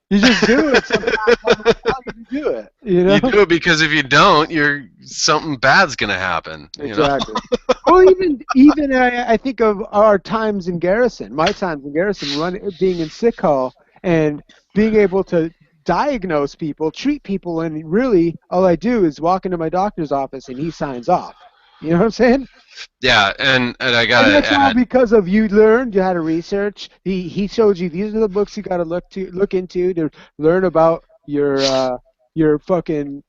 You just do it. Somehow you do it. You know? You do it because if you don't, something bad's gonna happen. You know? Exactly. Well, even I think of our times in garrison, my times in garrison, being in sick hall and being able to diagnose people, treat people, and really all I do is walk into my doctor's office and he signs off. You know what I'm saying? Yeah, and I And gotta that's all add, because of you learned, you had to research. He showed you these are the books you got to look into to learn about your fucking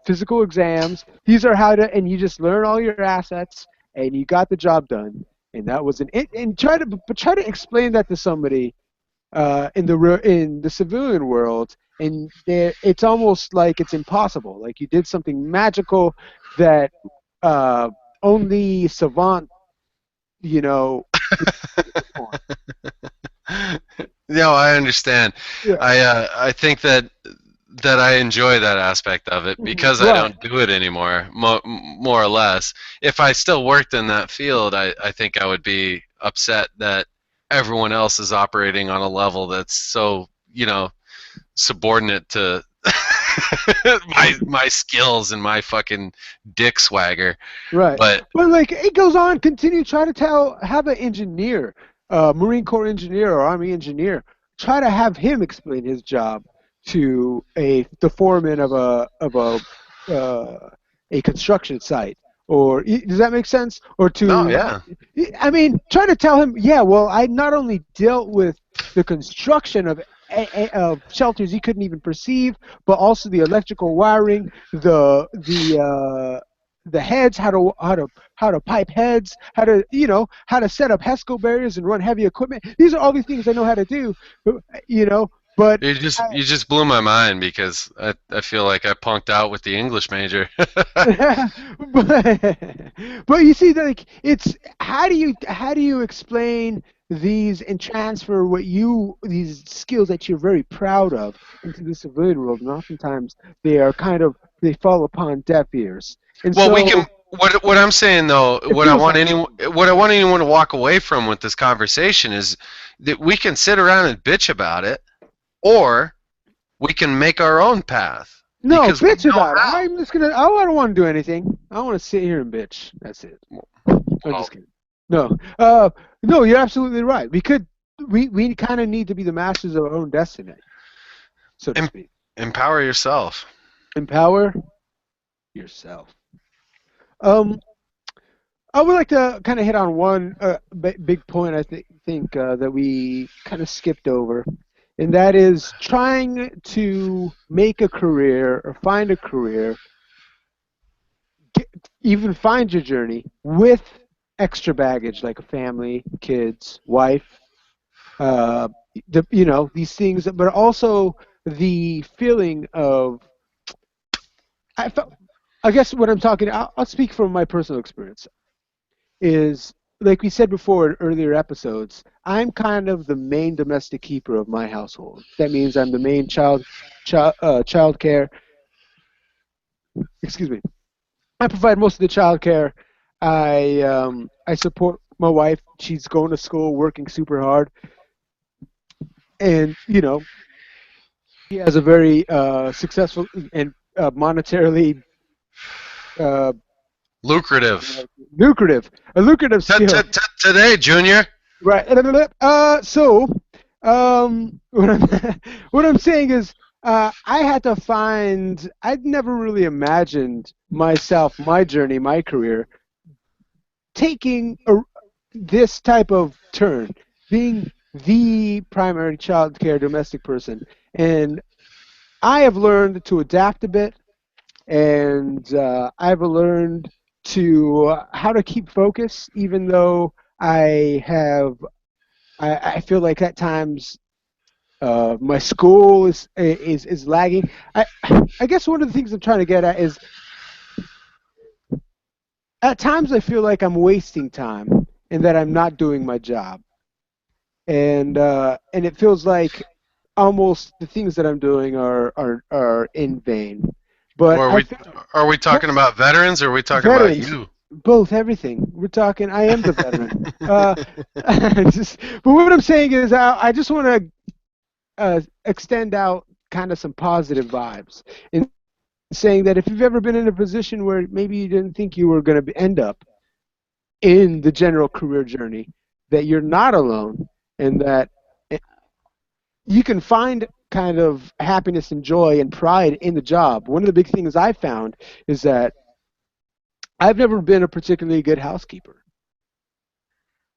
physical exams. These are how to, and you just learn all your assets, and you got the job done. And that was and try to explain that to somebody in the civilian world, and it's almost like it's impossible. Like you did something magical that uh, only savant, you know, could perform. No, I understand. Yeah. I think that I enjoy that aspect of it because I Right. don't do it anymore, more or less. If I still worked in that field, I think I would be upset that everyone else is operating on a level that's so, subordinate to my skills and my fucking dick swagger. Right. But But like it goes on, continue, try to have an engineer, Marine Corps engineer or Army engineer, try to have him explain his job to the foreman of a construction site. Or does that make sense? Or no, to, yeah. I mean, try to tell him, yeah, well, I not only dealt with the construction of shelters he couldn't even perceive, but also the electrical wiring, the heads, how to pipe heads, how to set up HESCO barriers and run heavy equipment. These are all these things I know how to do, you know. But You just blew my mind because I feel like I punked out with the English major. but, but you see, like it's how do you explain these and transfer these skills that you're very proud of into the civilian world? And oftentimes they fall upon deaf ears. And Well, we can. so What I'm saying though, it feels like what I want anyone to walk away from with this conversation is that we can sit around and bitch about it, or we can make our own path no because we bitch know about it. how. I'm just gonna. Oh, I don't want to do anything. I want to sit here and bitch. That's it. I'm Well, just kidding. No, no, you're absolutely right. We kind of need to be the masters of our own destiny, so to em- speak. empower yourself. Empower yourself. Um, I would like to kind of hit on one big point I think that we kind of skipped over, and that is trying to make a career or find a career, get, even find your journey with extra baggage like a family, kids, wife, uh, these things, but also the feeling of I felt. I guess what I'm talking, I'll speak from my personal experience. Is like we said before in earlier episodes, I'm kind of the main domestic keeper of my household. That means I'm the main child care. Excuse me. I provide most of the child care. I support my wife. She's going to school, working super hard, and he has a very successful and monetarily uh, Lucrative. lucrative skill. Today, Junior. Right. So, what I'm what I'm saying is, I had to find. I'd never really imagined myself, my journey, my career, taking this type of turn, being the primary child care domestic person, and I have learned to adapt a bit, and I've learned to how to keep focus, even though I have I feel like at times my school is lagging. I guess one of the things I'm trying to get at is at times I feel like I'm wasting time and that I'm not doing my job, and it feels like almost the things that I'm doing are in vain. But Or I feel are we talking about veterans, or are we talking about veterans, you? both, everything. We're talking. I am the veteran. But what I'm saying is, I just want to extend out kind of some positive vibes in saying that if you've ever been in a position where maybe you didn't think you were going to end up in the general career journey, that you're not alone, and that you can find kind of happiness and joy and pride in the job. One of the big things I found is that I've never been a particularly good housekeeper.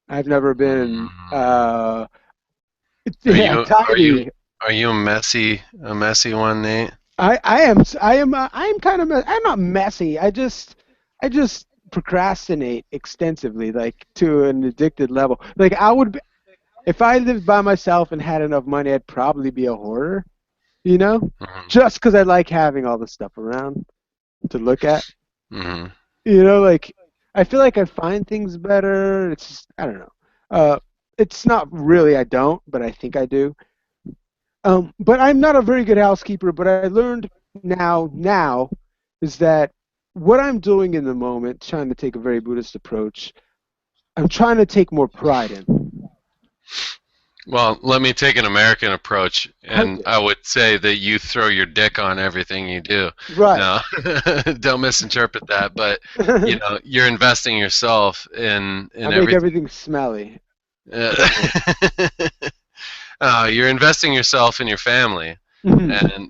I've never been Mm. Are yeah, you are you tidy. are you a messy one, Nate? I am kind of I'm not messy. I just procrastinate extensively, like to an addicted level. Like if I lived by myself and had enough money, I'd probably be a hoarder, you know? Mhm. Just because I like having all the stuff around to look at. Mhm. You know, like, I feel like I find things better. It's just, I don't know. It's not really I don't, but I think I do. But I'm not a very good housekeeper, but I learned now is that what I'm doing in the moment, trying to take a very Buddhist approach, I'm trying to take more pride in. Well, let me take an American approach, and Okay. I would say that you throw your dick on everything you do. Right. No, don't misinterpret that. But you're investing yourself in I make everything. everything smelly. Uh, you're investing yourself in your family, Mhm. and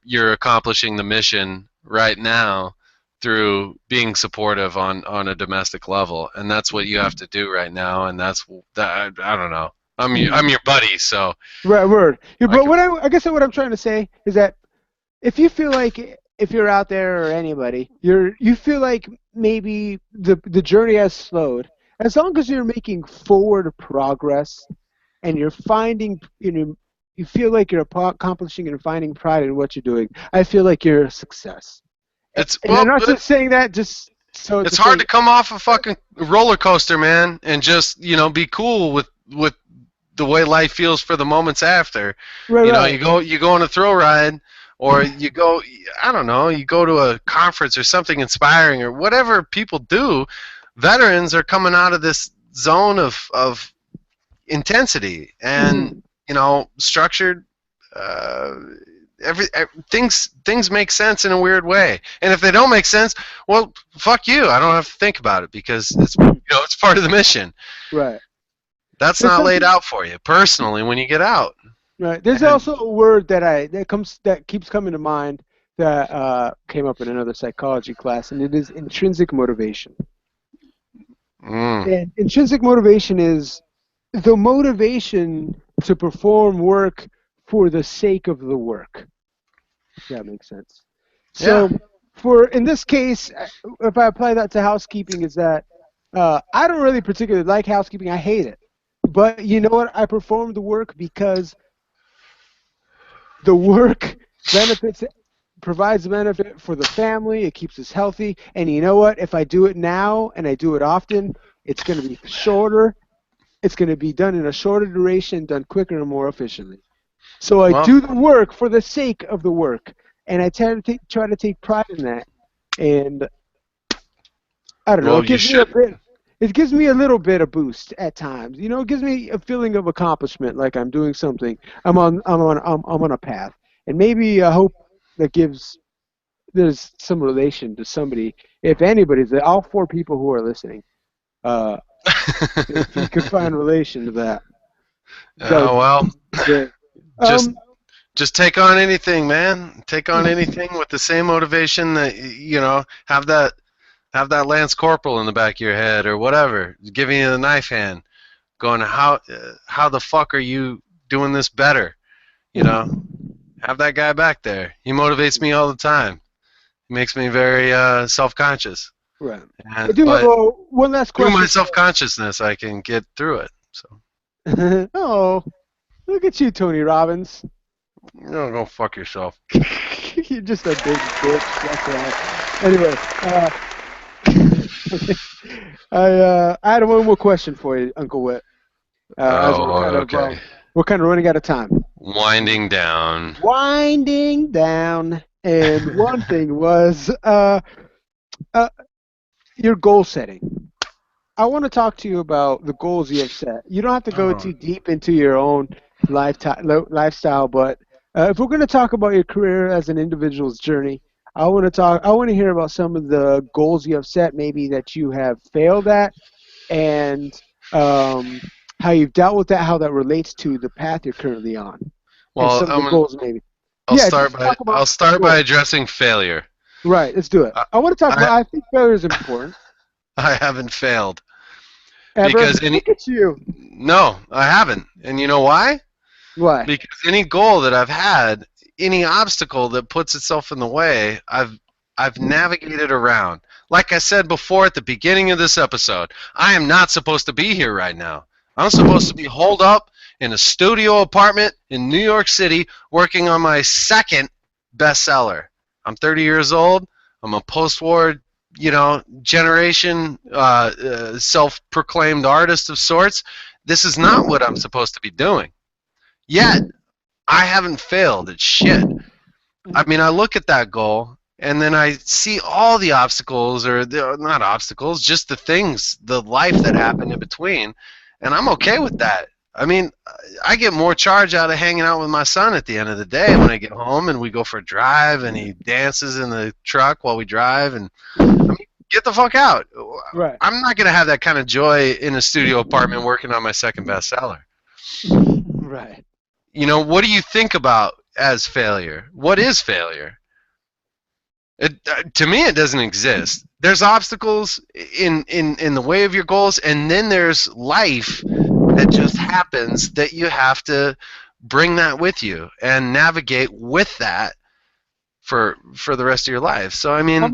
you're accomplishing the mission right now through being supportive on a domestic level, and that's what you have to do right now. And that's that. I don't know. I'm your buddy, so Right, word. Yeah, I but can. I guess what I'm trying to say is that if you feel like if you're out there or anybody, you feel like maybe the journey has slowed, as long as you're making forward progress and you're finding you feel like you're accomplishing and finding pride in what you're doing, I feel like you're a success. It's And I'm well, not just saying that just so it's to hard say to come off a fucking roller coaster, man, and just be cool with the way life feels for the moments after. right, right. You go on a thrill ride, or you go, I don't know, you go to a conference or something inspiring or whatever people do. Veterans are coming out of this zone of intensity and Mhm. structured. Uh, things make sense in a weird way, and if they don't make sense, well, fuck you. I don't have to think about it because it's part of the mission. Right. That's There's not laid something. out for you personally when you get out. Right. There's And also a word that keeps coming to mind that came up in another psychology class, and it is intrinsic motivation. mm, And intrinsic motivation is the motivation to perform work for the sake of the work. If that makes sense. yeah, So, for in this case, if I apply that to housekeeping, is that I don't really particularly like housekeeping. I hate it. But you know what? I perform the work because the work benefits provides benefit for the family. It keeps us healthy. And you know what? If I do it now and I do it often, it's going to be shorter. It's going to be done in a shorter duration, done quicker and more efficiently. So I well, do the work for the sake of the work, and I try to take pride in that. And I don't know. you should. It gives me a little bit of boost at times. You know, it gives me a feeling of accomplishment, like I'm doing something. I'm on a path, and maybe I hope that gives there's some relation to somebody. If anybody's, all four people who are listening, uh, if you could find relation to that, that would Well, be great. just Um, just take on anything, man. Take on anything with the same motivation that have that Lance Corporal in the back of your head or whatever, giving you the knife hand, going, how the fuck are you doing this better? Have that guy back there. He motivates me all the time. He makes me very self-conscious, right. I do have but one last through my question. self-consciousness, I can get through it. So Oh, look at you, Tony Robbins. go fuck yourself. You're just a big bitch. That's right. Anyway, I had one more question for you, Uncle Whit. As Oh, okay. we're kind of running out of time. Winding down. Winding down, and one thing was uh, your goal setting. I want to talk to you about the goals you have set. You don't have to go Oh. too deep into your own lifestyle, but if we're going to talk about your career as an individual's journey, I want to talk. I want to hear about some of the goals you have set, maybe that you have failed at, and um, how you've dealt with that, how that relates to the path you're currently on, and Well, some of the goals, maybe. I'll Yeah, start just by talk about. Go ahead. addressing failure. Right, let's do it. I I want to talk I, about. I think failure is important. I haven't failed Ever? because Look at you. no, I haven't. And you know why? Why? Because any goal that I've had, any obstacle that puts itself in the way, I've navigated around. Like I said before at the beginning of this episode, I am not supposed to be here right now. I'm supposed to be holed up in a studio apartment in New York City working on my second bestseller. I'm 30 years old. I'm a post-war, generation self-proclaimed artist of sorts. This is not what I'm supposed to be doing. Yet, I haven't failed at shit. I mean, I look at that goal and then I see all the obstacles, or not obstacles, just the things, the life that happened in between, and I'm okay with that. I mean, I get more charge out of hanging out with my son at the end of the day when I get home and we go for a drive and he dances in the truck while we drive, and I mean, get the fuck out. Right. I'm not going to have that kind of joy in a studio apartment working on my second bestseller. Right. What do you think about as failure? What is failure? To me, it doesn't exist. There's obstacles in the way of your goals, and then there's life that just happens that you have to bring that with you and navigate with that for the rest of your life. So I mean, I'm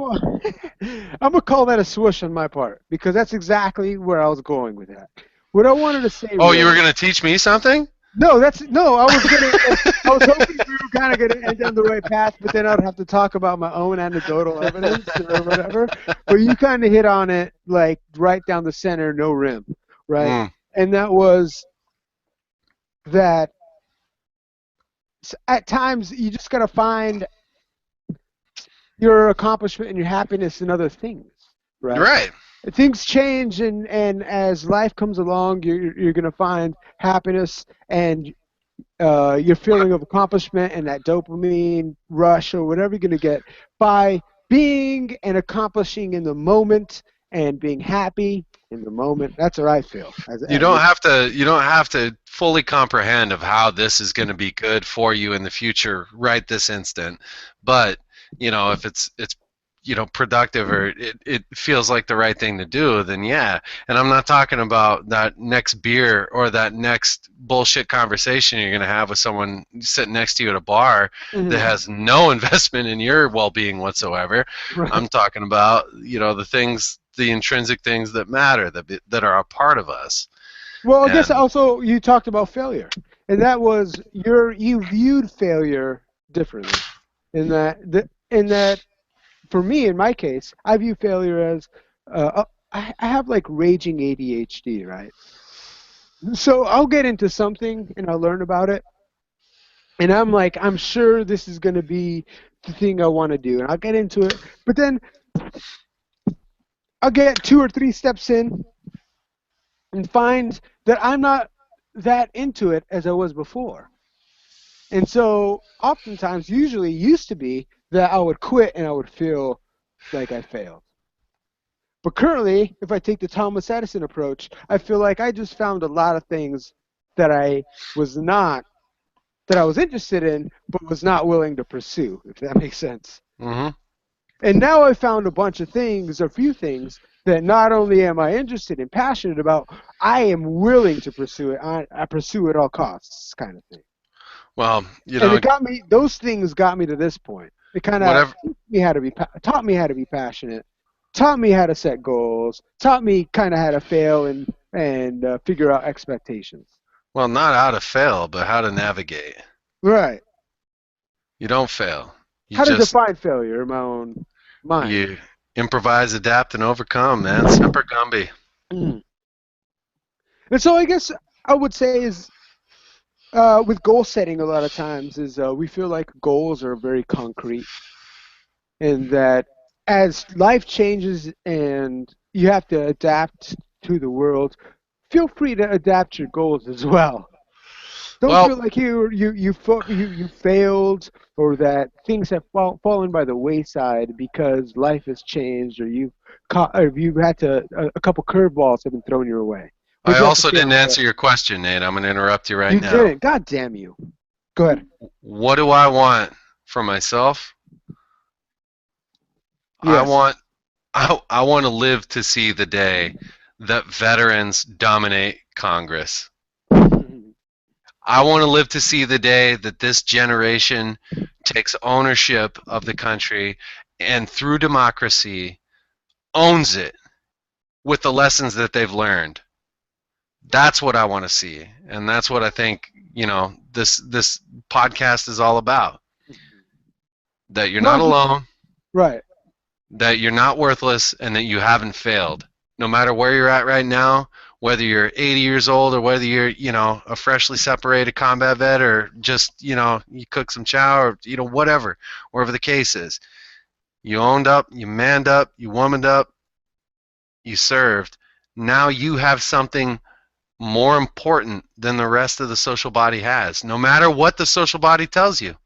gonna call that a swoosh on my part, because that's exactly where I was going with that. What I wanted to say. Oh, you were gonna teach me something? No, I was hoping we were kind of gonna end on the right path, but then I'd have to talk about my own anecdotal evidence or whatever. But you kind of hit on it like right down the center, no rim, right? And that was that at times you just gotta find your accomplishment and your happiness in other things, right? Right. Things change, and as life comes along, you're going to find happiness and your feeling of accomplishment and that dopamine rush or whatever you're going to get by being and accomplishing in the moment and being happy in the moment. That's what I feel. You don't have to fully comprehend of how this is going to be good for you in the future right this instant, but if it's productive, or it feels like the right thing to do, then yeah. And I'm not talking about that next beer or that next bullshit conversation you're going to have with someone sitting next to you at a bar that has no investment in your well-being whatsoever. Right. I'm talking about, the things, the intrinsic things that matter, that are a part of us. Well, I guess also you talked about failure, and that was you viewed failure differently in that for me, in my case, I view failure as I have like raging ADHD, right? So I'll get into something and I'll learn about it, and I'm sure this is going to be the thing I want to do, and I'll get into it, but then I'll get 2 or 3 steps in and find that I'm not that into it as I was before. And so oftentimes, usually used to be that I would quit and I would feel like I failed. But currently, if I take the Thomas Edison approach, I feel like I just found a lot of things that I was interested in, but was not willing to pursue, if that makes sense. Mm-hmm. And now I found a few things that not only am I interested and passionate about, I am willing to pursue it. I pursue at all costs, kind of thing. Well, and those things got me to this point. It kind of taught me how to be passionate, taught me how to set goals, taught me kind of how to fail and figure out expectations. Well, not how to fail, but how to navigate. Right. You don't fail. How to define failure in my own mind. You improvise, adapt, and overcome, man. Semper Gumby. And so I guess I would say is with goal setting a lot of times is we feel like goals are very concrete, and that as life changes and you have to adapt to the world, feel free to adapt your goals as well. Don't feel like you failed, or that things have fallen by the wayside because life has changed, or you've had a couple curveballs have been thrown your way. I also didn't answer your question, Nate. I'm going to interrupt you now. You didn't. God damn you. Go ahead. What do I want for myself? Yes. I want to live to see the day that veterans dominate Congress. I want to live to see the day that this generation takes ownership of the country and through democracy owns it with the lessons that they've learned. That's what I want to see, and that's what I think, this podcast is all about. That you're not Well, alone, right. that you're not worthless, and that you haven't failed. No matter where you're at right now, whether you're 80 years old or whether you're, a freshly separated combat vet or just, you cook some chow or, whatever, wherever the case is. You owned up, you manned up, you womaned up, you served. Now you have something more important than the rest of the social body has. No matter what the social body tells you,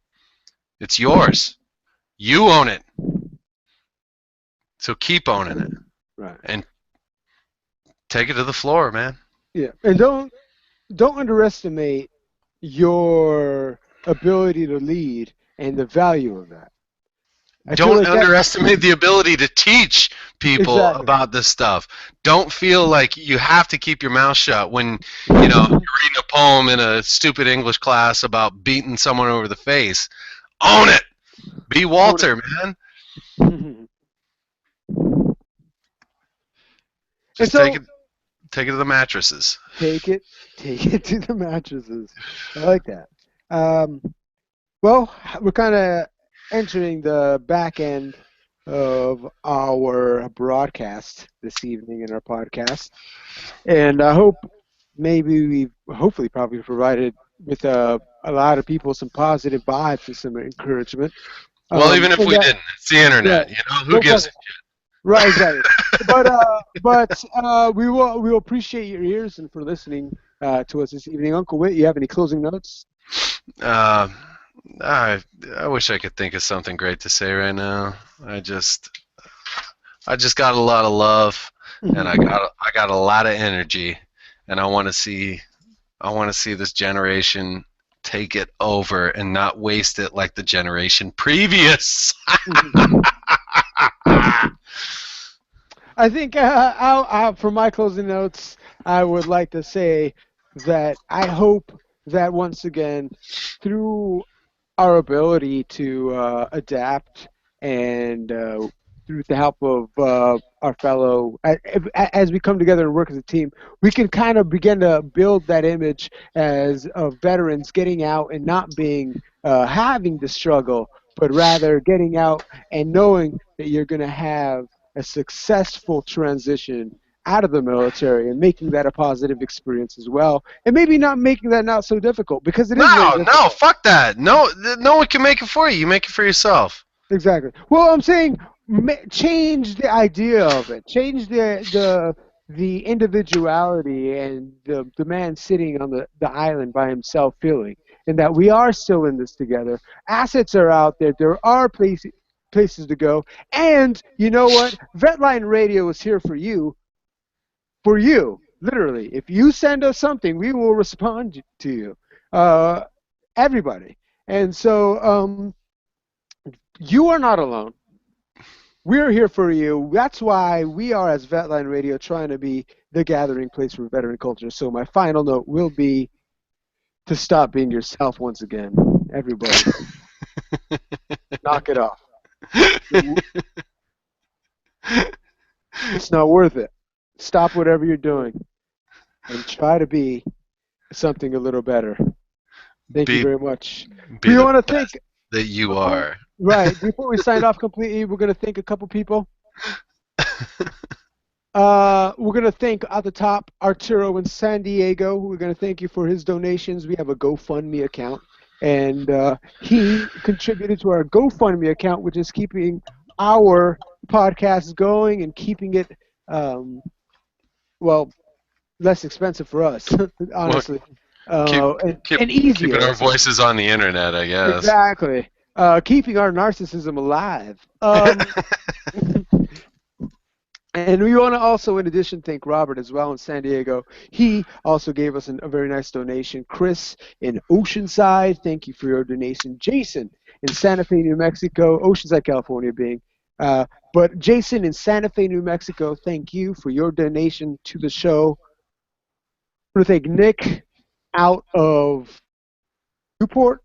it's yours. You own it. So keep owning it. Right. And take it to the floor, man. Yeah. And don't underestimate your ability to lead and the value of that. Don't underestimate the ability to teach people about this stuff. Don't feel like you have to keep your mouth shut when, you're reading a poem in a stupid English class about beating someone over the face. Own it. Be Walter, man. Just take it to the mattresses. Take it to the mattresses. I like that. Well, we're kind of entering the back end of our broadcast this evening in our podcast, and I hope maybe we've hopefully probably provided with a lot of people some positive vibes and some encouragement. Well, even if we didn't, it's the internet. Who gives a shit? Right, exactly. but we will appreciate your ears and for listening to us this evening. Uncle Whit, you have any closing notes? I wish I could think of something great to say right now. I just got a lot of love, and I got a lot of energy, and I want to see this generation take it over and not waste it like the generation previous. I think for my closing notes, I would like to say that I hope that once again, through our ability to adapt and through the help of our fellow, as we come together and work as a team, we can kind of begin to build that image as of veterans getting out and not being having the struggle, but rather getting out and knowing that you're going to have a successful transition out of the military and making that a positive experience as well, and maybe not making that not so difficult because it is. No, fuck that. No one can make it for you. You make it for yourself. Exactly. Well, I'm saying change the idea of it. Change the individuality and the man sitting on the island by himself feeling, and that we are still in this together. Assets are out there. There are places to go. And you know what? VetLine Radio is here for you. For you, literally. If you send us something, we will respond to you. Everybody. And so you are not alone. We're here for you. That's why we are, as VetLine Radio, trying to be the gathering place for veteran culture. So my final note will be to stop being yourself once again. Everybody. Knock it off. It's not worth it. Stop whatever you're doing and try to be something a little better. Thank you very much. We want to thank that you are. Right. Before we sign off completely, we're going to thank a couple people. We're going to thank at the top Arturo in San Diego. We're going to thank you for his donations. We have a GoFundMe account, and he contributed to our GoFundMe account, which is keeping our podcast going and keeping it, less expensive for us, honestly. And easier. Keeping our voices on the internet, I guess. Exactly. Keeping our narcissism alive. And we want to also, in addition, thank Robert as well in San Diego. He also gave us a very nice donation. Chris in Oceanside, thank you for your donation. Jason in Santa Fe, New Mexico, Oceanside, California being. But Jason in Santa Fe, New Mexico, thank you for your donation to the show. I want to thank Nick out of Newport.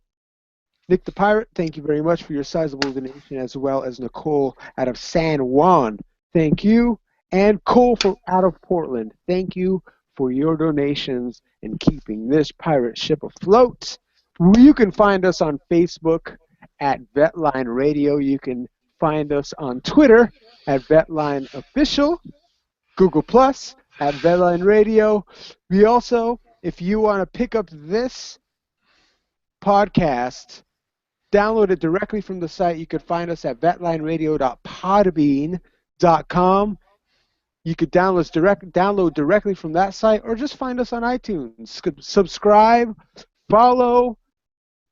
Nick the Pirate, thank you very much for your sizable donation, as well as Nicole out of San Juan. Thank you. And Cole out of Portland. Thank you for your donations and keeping this pirate ship afloat. You can find us on Facebook at VetLine Radio. You can find us on Twitter at VetLine Official, Google Plus at VetLine Radio. We also, if you want to pick up this podcast, download it directly from the site. You could find us at vetlineradio.podbean.com. You could download directly from that site, or just find us on iTunes. Subscribe, follow,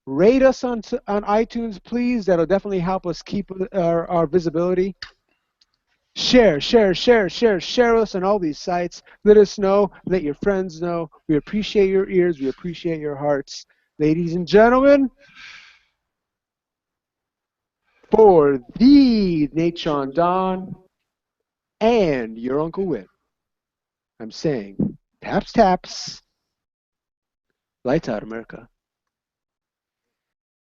rate us on iTunes, please. That'll definitely help us keep our visibility. Share us on all these sites. Let us know. Let your friends know. We appreciate your ears. We appreciate your hearts. Ladies and gentlemen, for the Nate Sean Don and your Uncle Whit, I'm saying, taps, taps. Lights out, America.